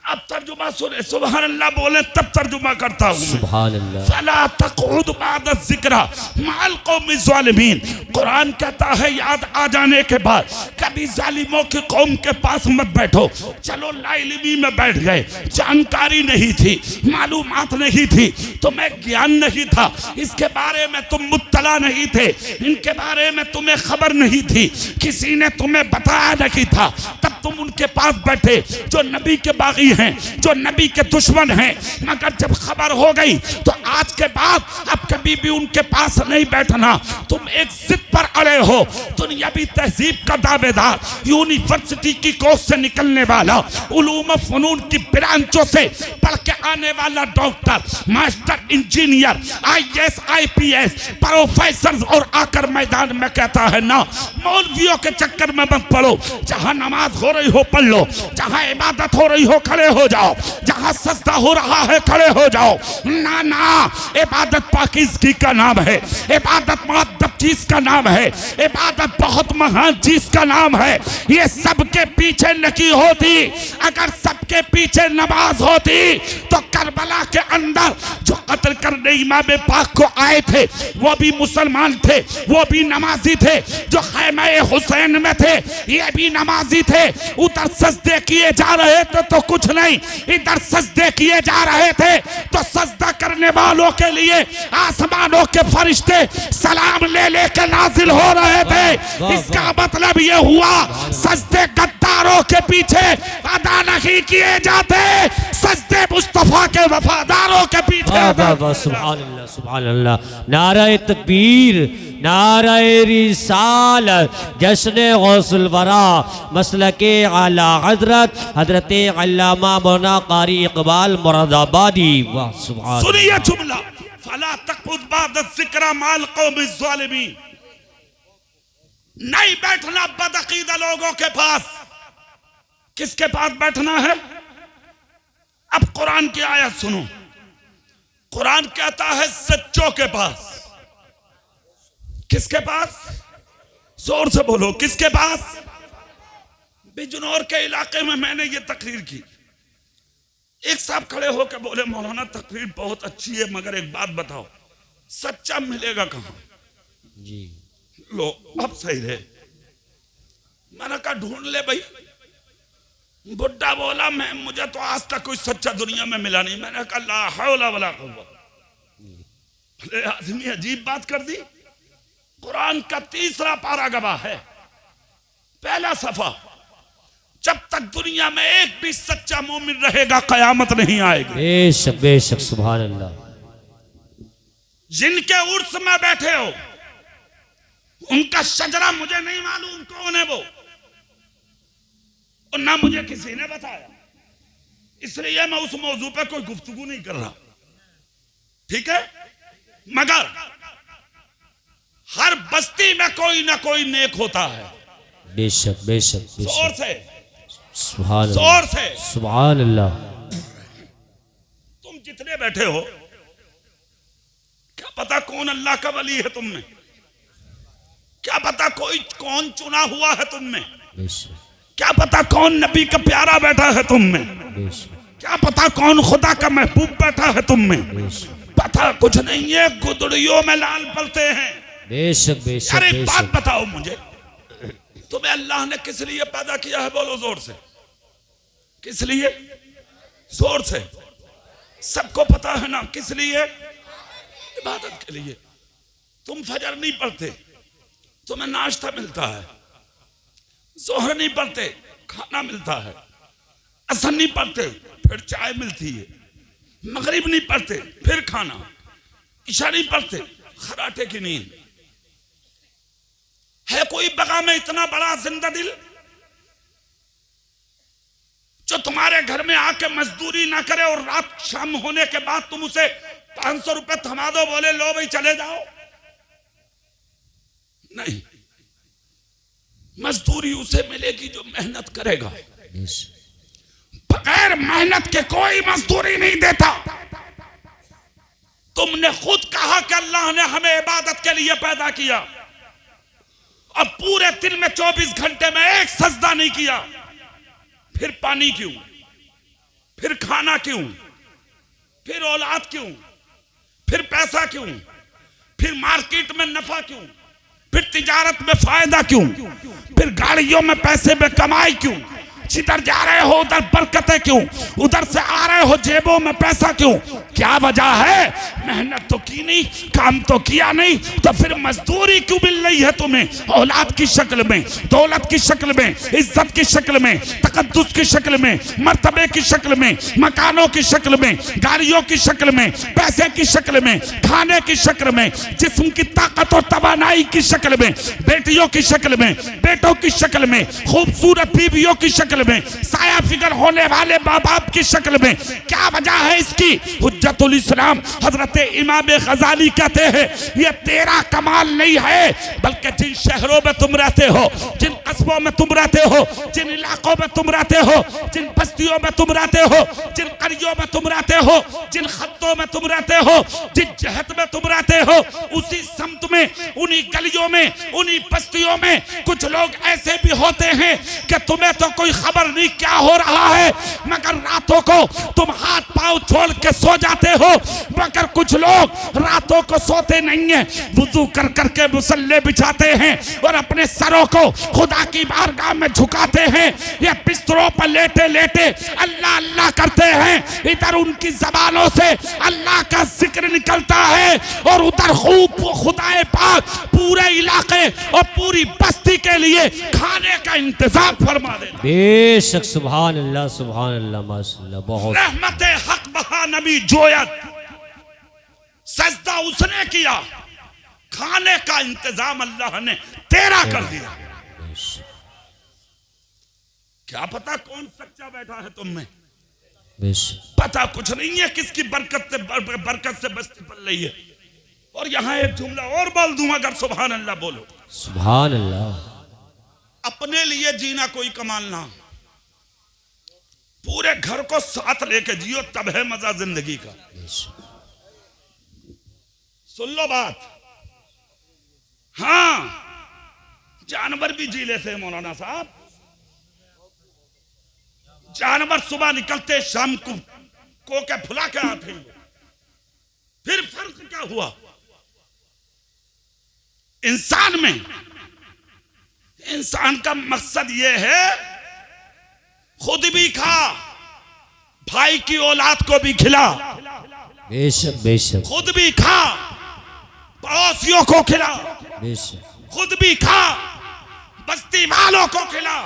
Speaker 1: अब तर्जुमा सुने, सुभान अल्लाह बोले तब तर्जुमा करता हूँ।
Speaker 3: सुभान अल्लाह।
Speaker 1: फला तक़उद बाद ज़िक्रा माल कौम ज़ालिमीन, कुरान कहता है याद आ जाने के बाद कभी जालिमों की कौम के पास मत बैठो। चलो लाइल्मी में बैठ गए, जानकारी नहीं थी, मालूमात नहीं थी, तुम्हें ज्ञान नहीं था, इसके बारे में तुम मुत्तला नहीं थे, इनके बारे में तुम्हें खबर नहीं थी, किसी ने तुम्हें बताया नहीं था, तब तुम उनके पास बैठे जो नबी के बागी हैं, जो नबी के दुश्मन हैं। मगर जब खबर हो गई तो आज के बाद अब कभी भी उनके पास नहीं बैठना। तुम एक जिद पर अड़े हो, दुनियावी तहजीब का दावेदार, यूनिवर्सिटी की कोर्स से निकलने वाला, उलूम फनून की ब्रांचों से पढ़ के पढ़ाने वाला doctor, master, engineer, IAS, IPS, professor और आकर मैदान में कहता है ना, मौलवियों के चक्कर में मत पड़ो, जहां नमाज हो रही हो पढ़ लो, जहां इबादत हो रही हो खड़े हो जाओ, जहां सजदा हो रहा है खड़े हो जाओ। ना ना, इबादत पाकीज़गी का नाम है, इबादत मुअद्दब चीज का नाम है, इबादत बहुत महान चीज का नाम है। ये सबके पीछे लगी होती, अगर सबके पीछे नमाज होती तो करबला के अंदर जो कत्ल करने इमाम पाक को आए थे वो भी मुसलमान थे, वो भी नमाजी थे। जो खैमे हुसैन में थे ये भी नमाजी थे। उधर सजदे किए जा रहे थे तो कुछ नहीं, इधर सजदे किए जा रहे थे तो सजदा करने वालों के लिए आसमानों के फरिश्ते सलाम ले लेके नाजिल हो रहे थे। इसका मतलब ये हुआ सजदे गद्दारों के पीछे अदा नहीं किए जाते, सजदे मुस्तफा के वफादारों के पीछे।
Speaker 3: सुभान अल्लाह, सुभान अल्लाह। नारे तकबीर, नारे रिसालत, जश्न गौसुल वरा, मसलके आला हजरत हजरत अल्लामा मौलाना कारी इकबाल मुरादाबादी। वाह सुभान।
Speaker 1: सुनिए जुमला, फला तक़ुद बाद ज़िक्र माल कौम ज़ालिमीन। नहीं बैठना बदअकीदा लोगों के पास। किसके पास बैठना है? अब कुरान की आयत सुनो। कुरान कहता है सच्चों के पास। किसके पास? जोर से बोलो, किसके पास? बिजनौर के इलाके में मैंने ये तकरीर की। एक साहब खड़े होकर बोले, मौलाना तकरीर बहुत अच्छी है मगर एक बात बताओ, सच्चा मिलेगा कहां?
Speaker 3: जी
Speaker 1: लो अब सही रहे। मैंने कहा ढूंढ ले भाई। बुड्ढा बोला, मैं मुझे तो आज तक कोई सच्चा दुनिया में मिला नहीं। मैंने कहा ला हौला वला कुव्वत। आदमी अजीब बात कर दी। कुरान का 3रा पारा गवाह है, पहला सफा। जब तक दुनिया में एक भी सच्चा मोमिन रहेगा कयामत नहीं आएगी।
Speaker 3: बेशक बेशक, सुभान अल्लाह।
Speaker 1: जिनके उर्स में बैठे हो उनका शजरा मुझे नहीं मालूम कौन है वो, और ना मुझे किसी ने बताया, इसलिए मैं उस मौजू पे कोई गुफ्तगू नहीं कर रहा, ठीक है? मगर हर बस्ती में कोई ना कोई नेक होता है।
Speaker 3: बेशक बेशक
Speaker 1: जोर
Speaker 3: बेशक,
Speaker 1: से,
Speaker 3: सुभान
Speaker 1: जोर
Speaker 3: अल्लाह,
Speaker 1: से।
Speaker 3: सुभान अल्लाह।
Speaker 1: तुम जितने बैठे हो, क्या पता कौन अल्लाह का वली है तुम में? क्या पता कौन चुना हुआ है तुम में?
Speaker 3: बेशक
Speaker 1: क्या पता कौन नबी का प्यारा बैठा है तुम में?
Speaker 3: बेशक
Speaker 1: क्या पता कौन खुदा का महबूब बैठा है तुम में?
Speaker 3: बेशक
Speaker 1: पता कुछ नहीं है, गुदड़ियों में लाल पलते हैं।
Speaker 3: बेशक बेशक
Speaker 1: अरे एक बात
Speaker 3: बेशक।
Speaker 1: बताओ मुझे, तुम्हें अल्लाह ने किस लिए पैदा किया है? बोलो जोर से, किस लिए? जोर से। सबको पता है ना किस लिए? इबादत के लिए। तुम फजर नहीं पढ़ते, तुम्हें नाश्ता मिलता है। जोहर नहीं पढ़ते, खाना मिलता है। असर नहीं पढ़ते, फिर चाय मिलती है। मगरिब नहीं पढ़ते, फिर खाना। इशा नहीं पढ़ते, खराटे की नींद। है कोई बगा में इतना बड़ा जिंदा दिल जो तुम्हारे घर में आके मजदूरी ना करे और रात शाम होने के बाद तुम उसे 500 रुपए थमा दो, बोले लो भाई चले जाओ? नहीं, मजदूरी उसे मिलेगी जो मेहनत करेगा। बगैर मेहनत के कोई मजदूरी नहीं देता। तुमने खुद कहा कि अल्लाह ने हमें इबादत के लिए पैदा किया, और पूरे दिन में 24 घंटे में एक सजदा नहीं किया। फिर पानी क्यों? फिर खाना क्यों? फिर औलाद क्यों? फिर पैसा क्यों? फिर मार्केट में नफा क्यों? फिर तिजारत में फायदा क्यों? फिर गाड़ियों में पैसे में कमाई क्यों? जिधर जा रहे हो उधर बरकतें क्यों? उधर से आ रहे हो जेबों में पैसा क्यों? क्या वजह है? मेहनत तो की नहीं, काम तो किया नहीं, तो फिर मजदूरी क्यों मिल रही है तुम्हें? औलाद की शक्ल में, दौलत की शक्ल में, इज्जत की शक्ल में, तकद्दुस की शक्ल में, मर्तबे की शक्ल में, मकानों की शक्ल में, गाड़ियों की शक्ल में, पैसे की शक्ल में, खाने की शक्ल में, जिस्म की ताकत और तवानाई की शक्ल में, बेटियों की शक्ल में, बेटों की शक्ल में, खूबसूरत बीवियों की शक्ल शक्ल में, साया फिगर होने वाले माँ बाप की शक्ल में। क्या वजह है इसकी? हुज्जतुल इस्लाम हजरत इमाम गजाली कहते हैं ये तेरा कमाल नहीं है, बल्कि जिन शहरों में तुम रहते हो, जिन कस्बों में तुम रहते हो, जिन इलाकों में तुम रहते हो, जिन बस्तियों में तुम रहते हो, जिन करियों में तुम रहते हो, जिन खत्तों में तुम रहते हो, जिस जहत में तुम रहते हो, उसी समत में, उन्हीं गलियों में, उन्हीं बस्तियों में कुछ लोग ऐसे भी होते हैं कि तुम्हें तो कोई खबर नहीं क्या हो रहा है, मगर रातों को तुम हाथ पांव छोड़ के सो जाते हो। मगर कुछ लोग रातों को सोते नहीं है, वुजू कर करके मुसल्ले बिछाते हैं और अपने सरों को खुदा की बारगाह में झुकाते हैं। ये बिस्तरों पर लेटे लेटे अल्लाह अल्लाह करते हैं। इधर उनकी जबानों से अल्लाह का जिक्र निकलता है और उधर खूब खुदाए पाक पूरे इलाके और पूरी बस्ती के लिए खाने का इंतजाम फरमा दे।
Speaker 3: बेशक सुभान अल्लाह माशाअल्लाह। बहुत
Speaker 1: रहमत हक बहा नबी जोयत, सजदा उसने किया, खाने का इंतजाम अल्लाह ने तेरा कर दिया। क्या पता कौन सच्चा बैठा है तुम में, पता कुछ नहीं है किसकी बरकत से बस्ती पल रही है। और यहां एक जुमला और बोल दूं, अगर सुभान अल्लाह बोलो।
Speaker 3: सुभान अल्लाह।
Speaker 1: अपने लिए जीना कोई कमाल ना, पूरे घर को साथ लेके जियो, तब है मजा जिंदगी का। सुन लो बात। हाँ, जानवर भी जी लेते हैं मौलाना साहब। जानवर सुबह निकलते शाम को के फुला के आते हैं, फिर फर्क क्या हुआ इंसान में? इंसान का मकसद यह है खुद भी खा, भाई की औलाद को भी खिला,
Speaker 3: बेशक बेशक,
Speaker 1: खुद भी खा, पड़ोसियों को खिला,
Speaker 3: बेशक,
Speaker 1: खुद भी खा, बस्ती वालों को खिला।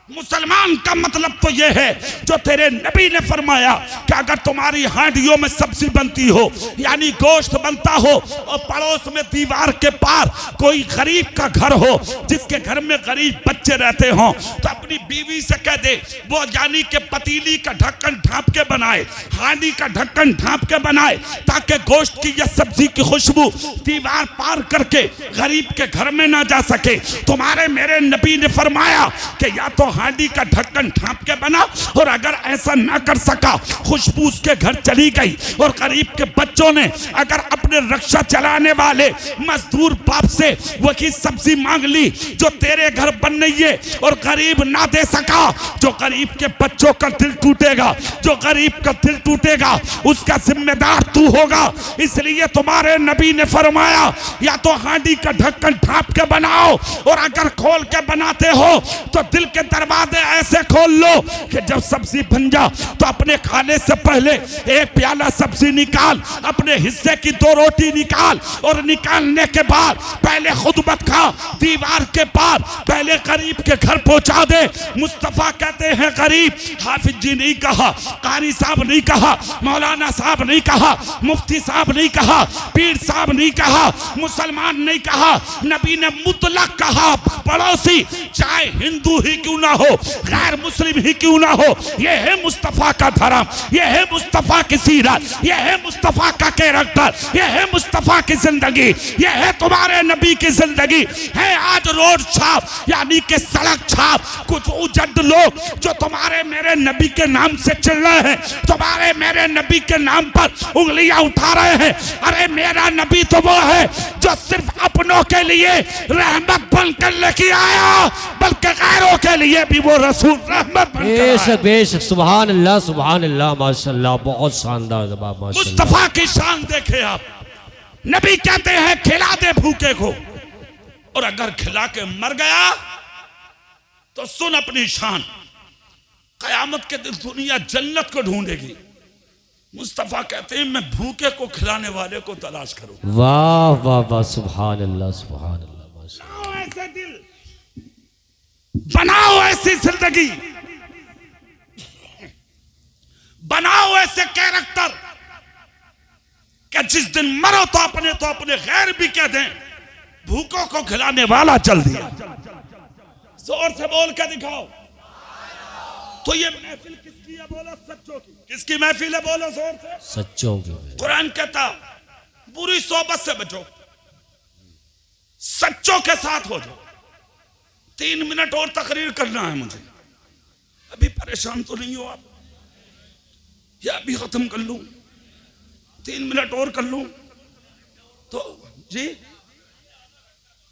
Speaker 1: मुसलमान का मतलब तो यह है जो तेरे नबी ने फरमाया कि अगर तुम्हारी हांडियों में सब्जी बनती हो, यानी गोश्त बनता हो, और पड़ोस में दीवार के पार कोई गरीब का घर हो जिसके घर में गरीब बच्चे रहते हों, तो अपनी बीवी से कह दे वो यानी कि पतीली का ढक्कन ढांप के बनाए, हांडी का ढक्कन ढांप के बनाए, ताकि गोश्त की या सब्जी की खुशबू दीवार पार करके गरीब के घर में ना जा सके। तुम्हारे मेरे नबी ने फरमाया कि या तो हांडी का ढक्कन ढांप के बना, और अगर ऐसा ना कर सका, खुशबू उसके घर चली गई और गरीब के बच्चों ने अगर अपने रक्षा चलाने वाले मजदूर बाप से वही सब्जी मांग ली जो तेरे घर बन रही है और गरीब ना दे सका, जो गरीब के बच्चों का दिल टूटेगा, जो गरीब का दिल टूटेगा उसका जिम्मेदार तू होगा। इसलिए तुम्हारे नबी ने फरमाया या तो हांडी का ढक्कन ढांप के बनाओ, और अगर खोल के बनाते हो तो दिल के दरवाजे ऐसे खोल लो कि जब सब्जी बन जा तो अपने खाने से पहले एक प्याला सब्जी निकाल, अपने हिस्से की 2 रोटी निकाल, और निकालने के बाद पहले खुद मत खा, दीवार के पार पहले गरीब के घर पहुंचा दे। मुस्तफा कहते हैं गरीब हाफिज जी नहीं कहा, कारी साहब नहीं कहा, मौलाना साहब नहीं कहा, मुफ्ती साहब नहीं कहा, पीर साहब नहीं कहा, मुसलमान नहीं कहा, नबी ने मुतलक कहा, पड़ोसी चाहे हिंदू ही क्यों ना हो, गैर मुस्लिम ही क्यों ना हो। यह है मुस्तफा का धर्म, यह है मुस्तफा की सीरत, यह है मुस्तफा का कैरेक्टर, यह है मुस्तफा की जिंदगी, यह है तुम्हारे नबी की जिंदगी। है आज रोड छाप यानी कि सड़क छाप कुछ उजड़ लोग जो तुम्हारे मेरे नबी के नाम से चल रहे हैं, तुम्हारे मेरे नबी के नाम पर उंगलियां उठा रहे हैं। अरे मेरा नबी तो वो है जो सिर्फ अपनों के लिए रहमत बनकर लेके आया, बल्कि गैरों के लिए भी वो रसूल रहमत बनकर आया।
Speaker 3: बेशक सुभान अल्लाह माशाअल्लाह। बहुत शानदार जवाब माशाअल्लाह।
Speaker 1: मुस्तफा की शान देखे आप। नबी कहते हैं खिला दे भूखे को, और अगर खिला के मर गया तो सुन अपनी शान, कयामत के दिन दुनिया जन्नत को ढूंढेगी। मुस्तफा कहते हैं मैं भूखे को खिलाने वाले को तलाश करूं।
Speaker 3: वाह वाह वाह, सुभान अल्लाह माशाअल्लाह।
Speaker 1: ऐसे दिल बनाओ, ऐसी जिंदगी बनाओ, ऐसे कैरेक्टर कि जिस दिन मरो तो अपने गैर भी कह दें भूखों को खिलाने वाला चल दिया। जोर से बोल कर दिखाओ। तो ये महफिल किसकी है? बोलो सच्चों की। किसकी महफिल है? बोलो जोर से।
Speaker 3: सच्चों की।
Speaker 1: कुरान कहता बुरी सोबत से बचो, सच्चों के साथ हो जाओ। 3 मिनट और तकरीर करना है मुझे। अभी परेशान तो नहीं हो आप? या अभी खत्म कर लूं? 3 मिनट और कर लूं तो जी?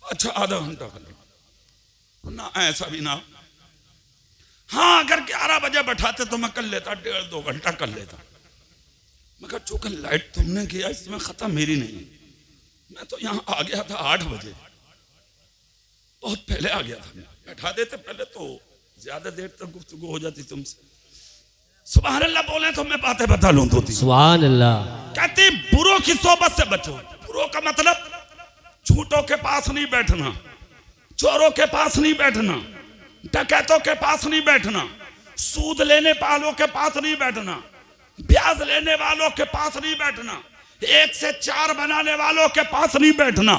Speaker 1: अच्छा आधा घंटा कर लूं ना, ऐसा भी ना। हाँ अगर 11 बजे बैठाते तो मैं कर लेता, 1.5-2 घंटा कर लेता, मगर चूंकि लाइट तुमने किया इसमें खत्म मेरी नहीं। मैं तो यहाँ आ गया था 8 बजे, बहुत पहले आ गया था। बैठा देते पहले तो ज्यादा देर तक गुफ्तगू हो जाती तुमसे। सुभान अल्लाह बोले तो मैं बातें बता लूं तो
Speaker 3: सुभान अल्लाह।
Speaker 1: कहती बुरों की सोबत से बचो। बुरों का मतलब झूठों के पास नहीं बैठना, चोरों के पास नहीं बैठना, डकैतों के पास नहीं बैठना, सूद लेने वालों के पास नहीं बैठना, ब्याज लेने वालों के पास नहीं बैठना, 1 से 4 बनाने वालों के पास नहीं बैठना,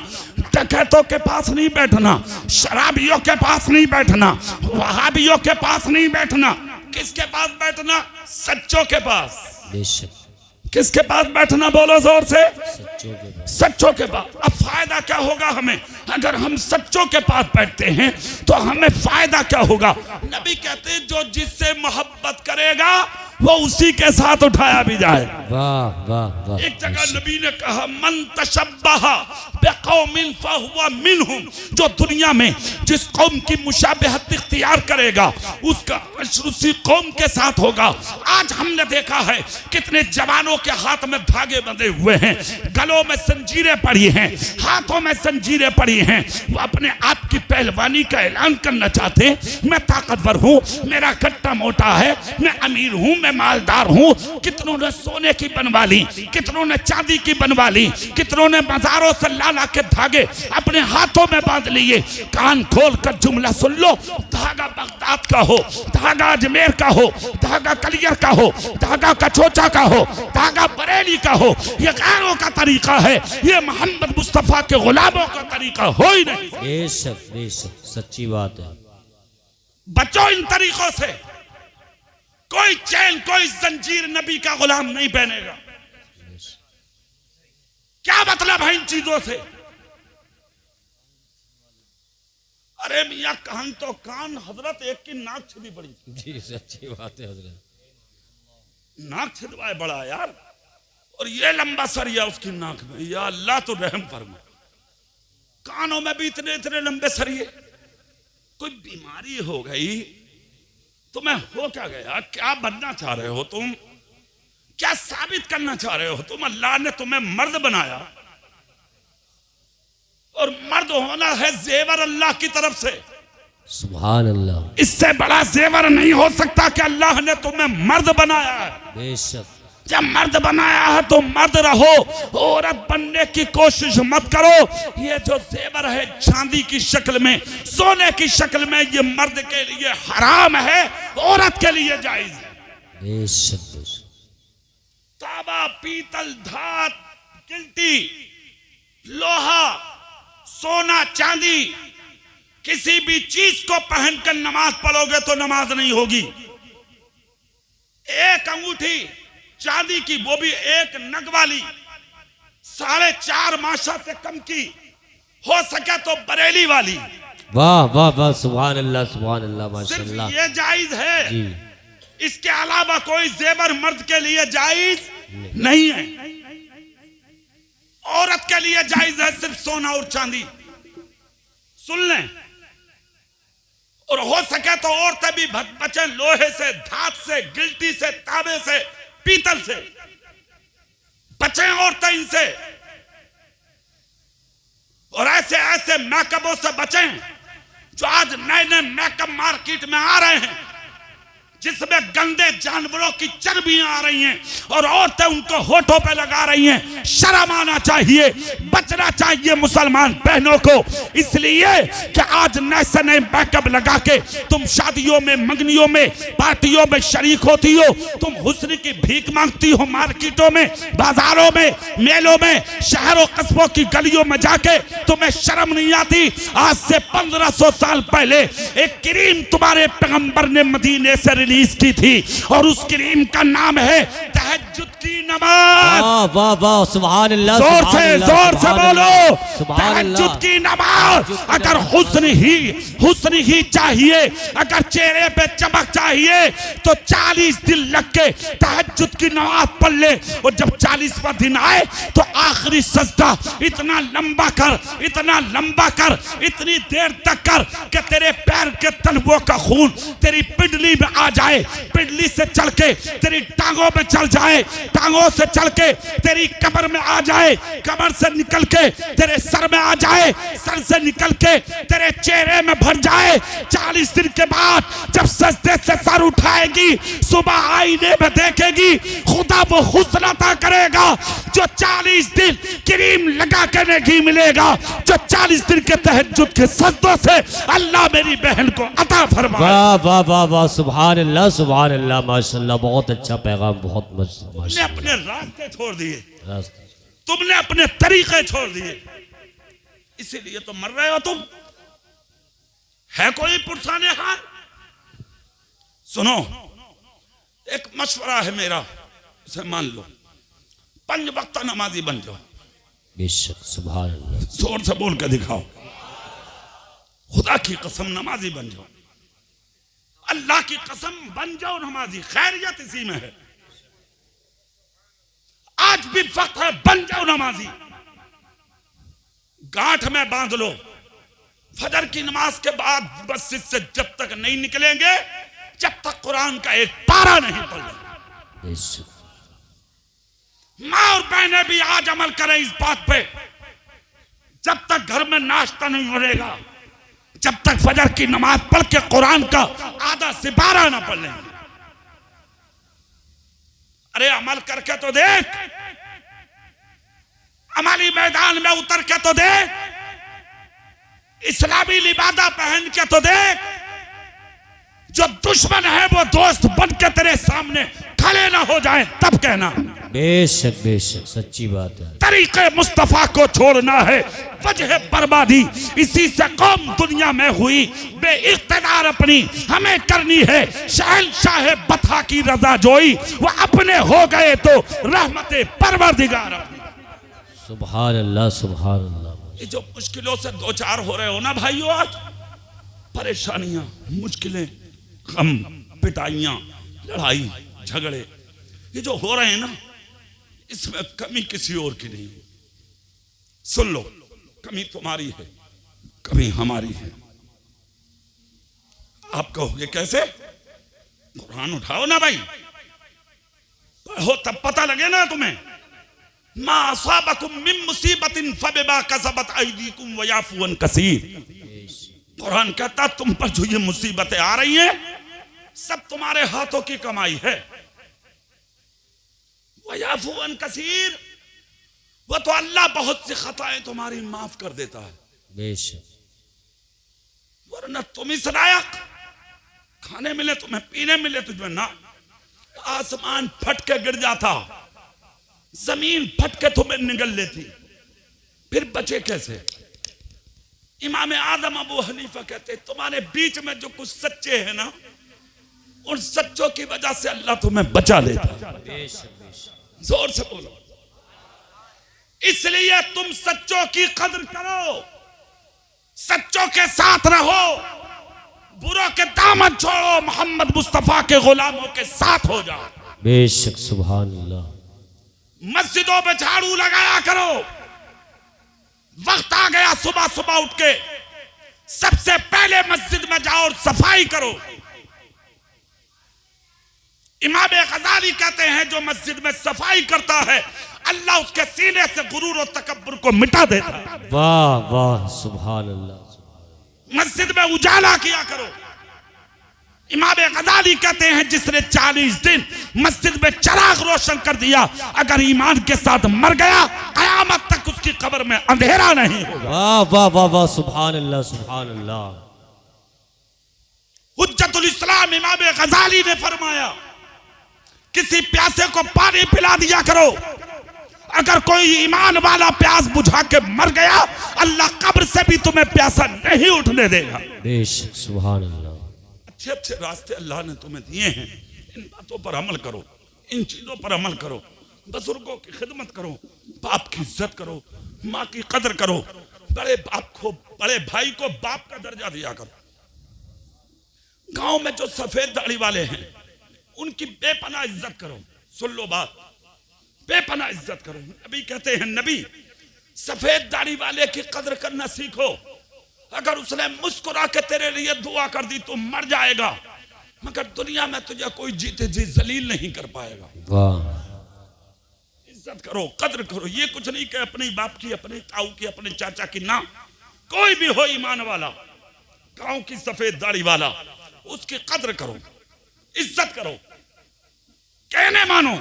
Speaker 1: डकैतों के पास नहीं बैठना, शराबियों के पास नहीं बैठना, वहाबियों के पास नहीं बैठना। किसके पास बैठना? सच्चों के पास।
Speaker 3: बेशक।
Speaker 1: किसके पास बैठना? बोलो जोर से।
Speaker 3: सच्चों के पास।
Speaker 1: सच्चों के पास। अब फायदा क्या होगा हमें? अगर हम सच्चों के पास बैठते हैं तो हमें फायदा क्या होगा? नबी कहते हैं जो जिससे मोहब्बत करेगा वो उसी के साथ उठाया भी जाए।
Speaker 3: वाह वाह वाह।
Speaker 1: एक जगह नबी ने कहा मन तशब्बहा बिकौमिन फहुवा मिनहुम, जो दुनिया में जिस कौम की मुशाबहत इख्तियार करेगा उसका अश्र उसी कौम के साथ होगा। आज हमने देखा है कितने जवानों के हाथ में धागे बंधे हुए हैं, गलों में जंजीरें पड़ी हैं, हाथों में जंजीरें पड़ी हैं। वो अपने आप की पहलवानी का ऐलान करना चाहते हैं, मैं ताकतवर हूँ, मेरा कट्टा मोटा है, मैं अमीर हूँ, मैं मालदार हूँ। कितनों ने सोने की बनवा ली, कितनों ने चांदी की बनवा ली, कितनों ने बाजारों से लाला के धागे अपने हाथों में बांध लिए। कान खोल कर जुमला सुन लो, धागा बगदाद का हो, धागा अजमेर का हो, धागा कलियर का हो, धागा कचोचा का हो, धागा बरेली का हो, ये गैरों का तरीका है, ये मोहम्मद मुस्तफा के गुलामों का तरीका हो ही नहीं।
Speaker 3: बेशक बेशक सच्ची बात है।
Speaker 1: बचो इन तरीकों से। कोई चैन कोई जंजीर नबी का गुलाम नहीं पहनेगा। क्या मतलब है इन चीजों से? अरे मियां कान तो कान, हजरत एक की नाक छिदी पड़ी।
Speaker 3: जी सच्ची बात है हजरत।
Speaker 1: नाक छिदवाए बड़ा यार, और ये लंबा सरिया उसकी नाक में। या अल्लाह तो रहम फरमा। कानों में भी इतने इतने लंबे सरिये। कोई बीमारी हो गई तुम्हें? हो क्या गया? क्या बनना चाह रहे हो तुम? क्या साबित करना चाह रहे हो तुम? अल्लाह ने तुम्हें मर्द बनाया और मर्द होना है जेवर अल्लाह की तरफ से।
Speaker 3: सुभान अल्लाह।
Speaker 1: इससे बड़ा जेवर नहीं हो सकता कि अल्लाह ने तुम्हें मर्द बनाया है।
Speaker 3: बेशक।
Speaker 1: जब मर्द बनाया है तो मर्द रहो, औरत बनने की कोशिश मत करो। ये जो जेवर है चांदी की शक्ल में, सोने की शक्ल में, ये मर्द के लिए हराम है, औरत के लिए जायज है।
Speaker 3: बेशक बेशक।
Speaker 1: तांबा, पीतल, धात, गिल्टी, लोहा, सोना, चांदी, किसी भी चीज को पहनकर नमाज पढ़ोगे तो नमाज नहीं होगी। एक अंगूठी चांदी की, वो भी एक नग वाली, 4.5 माशा से कम की, हो सके तो बरेली वाली।
Speaker 3: वाह वाह वाह। सुभान अल्लाह सुभान अल्लाह माशाअल्लाह।
Speaker 1: सिर्फ ये जायज है
Speaker 3: जी।
Speaker 1: इसके अलावा कोई जेवर मर्द के लिए जायज नहीं है। औरत के लिए जायज है सिर्फ सोना और चांदी। सुन लें। और हो सके तो औरतें भी बचें लोहे से, धात से, गिल्टी से, तांबे से, पीतल से बचें औरतें इनसे। और ऐसे ऐसे मेकअपों से बचें जो आज नए नए मेकअप मार्केट में आ रहे हैं, जिसमें गंदे जानवरों की चर्बियां आ रही हैं और औरतें उनको होठों पे लगा रही हैं। शर्म आना चाहिए, बचना चाहिए मुसलमान बहनों को, इसलिए कि आज नए से नए बैकअप लगा के तुम शादियों में, मंगनियों में, पार्टियों में शरीक होती हो। तुम हुस्न की भीख मांगती हो मार्केटों में, बाजारों में, मेलों में, शहरों कस्बों की गलियों में जाके। तुम्हें शर्म नहीं आती? आज से 1500 साल पहले एक क्रीम तुम्हारे पैगंबर ने मदीने से रिलीज की थी और उस क्रीम का नाम है तहज्जुद की नमाज।
Speaker 3: वाह वाह वाह, सुभान अल्लाह,
Speaker 1: जोर से बोलो,
Speaker 3: सुभान अल्लाह।
Speaker 1: तहज्जुद की नमाज। अगर हुस्न ही चाहिए, अगर चेहरे पे चमक चाहिए तो 40 दिन लग के तहज्जुद की नमाज पढ़ ले। और जब 40वां दिन आए तो आखिरी सजदा इतना लंबा कर, इतना लंबा कर, इतनी देर तक कर कि तेरे पैर के तलवों का खून तेरी पिंडली में आ जाए, पिंडली से चल के तेरी टांगों में चल जाए, टांगों से चल के तेरी कमर में आ जाए, कमर से निकल के तेरे सर में आ जाए, सर से निकल के तेरे चेहरे में भर जाए। 40 दिन के बाद जब सजदे से सर उठाएगी, सुबह आईने में देखेगी, खुदा वो हुस्न अता करेगा जो 40 दिन क्रीम लगा के नहीं मिलेगा, जो 40 दिन के तहज्जुद के सजदों से अल्लाह मेरी बहन को अता फरमाए।
Speaker 3: वाह वाह वाह वाह, सुभान अल्लाह, सुभान अल्लाह, माशाल्लाह, बहुत अच्छा पैगाम, बहुत मस्त।
Speaker 1: तुमने अपने रास्ते छोड़ दिए,
Speaker 3: रास्ते,
Speaker 1: तुमने अपने तरीके छोड़ दिए, इसीलिए तो मर रहे हो तुम। है कोई पुरसाने हाल? सुनो, एक मशवरा है मेरा, उसे मान लो। 5 वक्त नमाजी बन जाओ।
Speaker 3: बेशक, सुभान अल्लाह।
Speaker 1: जोर से बोल के दिखाओ, खुदा की कसम नमाजी बन जाओ, अल्लाह की कसम बन जाओ नमाजी। खैरियत इसी में है, आज भी वक्त है, बन जाओ नमाजी। गांठ में बांध लो, फजर की नमाज के बाद मस्जिद से जब तक नहीं निकलेंगे, जब तक कुरान का एक पारा नहीं पढ़ेंगे। माँ और बहनें भी आज अमल करें इस बात पे, जब तक घर में नाश्ता नहीं बनेगा, जब तक फजर की नमाज पढ़ के कुरान का आधा सिपारा ना पढ़ लेंगे। अरे अमल करके तो देख, अमली मैदान में उतर के तो देख, इस्लामी लिबादा पहन के तो देख। जो दुश्मन है वो दोस्त बन के तेरे सामने खड़े ना हो जाए तब कहना।
Speaker 3: बेशक बेशक, सच्ची बात है।
Speaker 1: तरीके मुस्तफा को छोड़ना है वजह बर्बादी, इसी से कौम दुनिया में हुई बेइख्तियार अपनी हमें करनी है शहंशाह बता की रजा जोई, वो अपने हो गए तो रहमते परवरदिगार अपनी।
Speaker 3: सुभान अल्लाह, सुभान अल्लाह।
Speaker 1: ये जो मुश्किलों से दो चार हो रहे हो ना भाइयों, आज परेशानियां, मुश्किलें, गम, पिटाइयां, लड़ाई झगड़े, ये जो हो रहे हैं ना, इसमें कमी किसी और की नहीं। सुन लो, कमी तुम्हारी है, कमी हमारी है। आप कहोगे कैसे? कुरान उठाओ ना भाई, पढ़ो तब पता लगे ना तुम्हें। मा असाबकुम मिन मुसीबतिन फबिमा कसबत अयदीकुम व याफू अन कसीर। कुरान कहता तुम पर जो ये मुसीबतें आ रही हैं, सब तुम्हारे हाथों की कमाई है। व याफू अन कसीर, वो तो अल्लाह बहुत सी खताएं तुम्हारी माफ कर देता है।
Speaker 3: बेशक,
Speaker 1: वरना तुम इस लायक खाने मिले तुम्हें, पीने मिले तुझमें ना, आसमान फट के गिर जाता, जमीन फट के तुम्हें निगल लेती, फिर बचे कैसे? इमाम आजम अबू हनीफा कहते तुम्हारे बीच में जो कुछ सच्चे हैं ना, उन सच्चों की वजह से अल्लाह तुम्हें बचा लेता। जोर से बोलो। इसलिए तुम सच्चों की कदर करो, सच्चों के साथ रहो, बुरों के दामन छोड़ो, मोहम्मद मुस्तफा के गुलामों के साथ हो जाओ।
Speaker 3: बेशक, सुभान अल्लाह।
Speaker 1: मस्जिदों पे झाड़ू लगाया करो। वक्त आ गया सुबह सुबह उठ के सबसे पहले मस्जिद में जाओ और सफाई करो। इमाम गजाली कहते हैं जो मस्जिद में सफाई करता है अल्लाह उसके सीने से गुरूर और तकब्बुर को मिटा देता है।
Speaker 3: वाह वाह, सुभान अल्लाह।
Speaker 1: मस्जिद में उजाला किया करो। इमाम गजाली कहते हैं जिसने 40 दिन मस्जिद में चिराग रोशन रोशन कर दिया। अगर ईमान के साथ मर गया कयामत तक उसकी कब्र में अंधेरा नहीं होगा।
Speaker 3: वाह वाह वाह वाह, सुभान अल्लाह सुभान अल्लाह।
Speaker 1: हुज्जतुल इस्लाम इमाम गजाली ने फरमाया, किसी प्यासे को पानी पिला दिया करो। अगर कोई ईमान वाला प्यास बुझा के मर गया अल्लाह कब्र से भी तुम्हें प्यासा नहीं उठने देगा।
Speaker 3: बेशक, सुभान अल्लाह।
Speaker 1: अच्छे अच्छे रास्ते अल्लाह ने तुम्हें दिए हैं, इन बातों पर अमल करो, इन चीजों पर अमल करो। बुजुर्गों की खिदमत करो, बाप की इज्जत करो, माँ की कदर करो, बड़े बाप को, बड़े भाई को बाप का दर्जा दिया करो। गांव में जो सफेद दाढ़ी वाले हैं उनकी बेपनाह इज्जत करो। सुन लो बात, बेपनाह इज्जत करो। नबी कहते हैं, नबी सफेद दाढ़ी वाले की कदर करना सीखो। अगर उसने मुस्कुरा के तेरे लिए दुआ कर दी तो मर जाएगा, मगर दुनिया में तुझे कोई जीते जी जलील नहीं कर पाएगा।
Speaker 3: वाह,
Speaker 1: इज्जत करो, कदर करो। ये कुछ नहीं कि अपने बाप की, अपने ताऊ की, अपने चाचा की, ना, कोई भी हो ईमान वाला, गांव की सफेद दाढ़ी वाला, उसकी कदर करो, इज्जत करो, कहने मानो,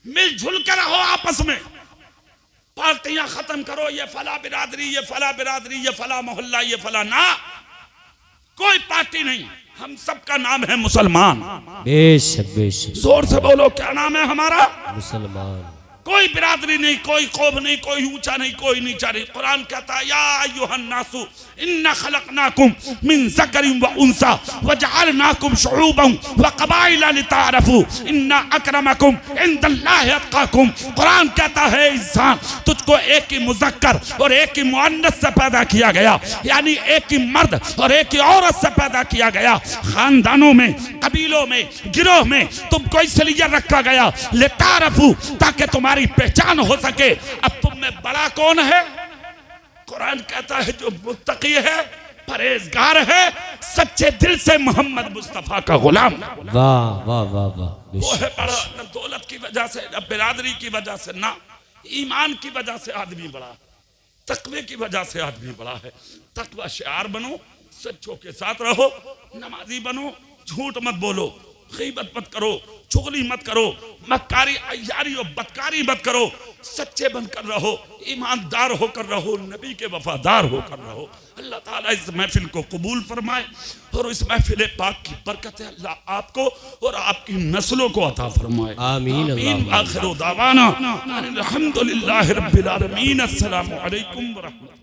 Speaker 1: मिलजुल कर रहो आपस में। पार्टियां खत्म करो, ये फला बिरादरी, ये फला बिरादरी, ये फला मोहल्ला, ये फला, ना, कोई पार्टी नहीं, हम सबका नाम है मुसलमान।
Speaker 3: बेशक बेशक,
Speaker 1: जोर से बोलो, क्या नाम है हमारा?
Speaker 3: मुसलमान।
Speaker 1: कोई बिरादरी नहीं, कोई कौम नहीं, कोई ऊंचा नहीं, कोई नीचा नहीं। कुरान कहता है, या अय्युहन नासु इन्ना खलकनाकुम मिन ज़करिन व उन्सा व जअलनाकुम शुऊबन व क़बाइला लिताअरफू इन्ना अक्रमकुम इंदल्लाहि अत्क़ाकुम। कुरान कहता है, इंसान तुझको एक ही मुज़क्कर और एक ही मुअन्नस से पैदा किया गया, यानी एक ही मर्द और एक ही औरत से पैदा किया गया। खानदानों में, कबीलों में, गिरोह में तुमको इसलिए रखा गया लिताअरफू, ताकि तुम्हारी पहचान हो सके। अब तुम में बड़ा कौन है? कुरान कहता है जो मुत्तकी है, परहेजगार है, सच्चे दिल से मोहम्मद मुस्तफा का गुलाम।
Speaker 3: वाह वाह वाह वाह,
Speaker 1: वो है बड़ा। न दौलत की वजह से, न बिरादरी की वजह से, ना ईमान की वजह से आदमी बड़ा, तकवे की वजह से आदमी बड़ा है। तकवा शिआर बनो, सच्चों के साथ रहो, नमाजी बनो, झूठ मत बोलो, गीबत मत करो, चुगली मत करो, मक्कारी, अय्यारी और बदकारी मत करो, सच्चे बनकर रहो, ईमानदार होकर रहो, नबी के वफादार होकर रहो। अल्लाह ताला इस महफिल को कबूल फरमाए और इस महफिल पाक की बरकतें अल्लाह आपको और आपकी नस्लों को अता फरमाए।
Speaker 3: आमीन।
Speaker 1: आमीन। आखिर दावाना अल्हम्दुलिल्लाहि रब्बिल आलमीन। अस्सलामु अलैकुम व रहमतुल्लाह।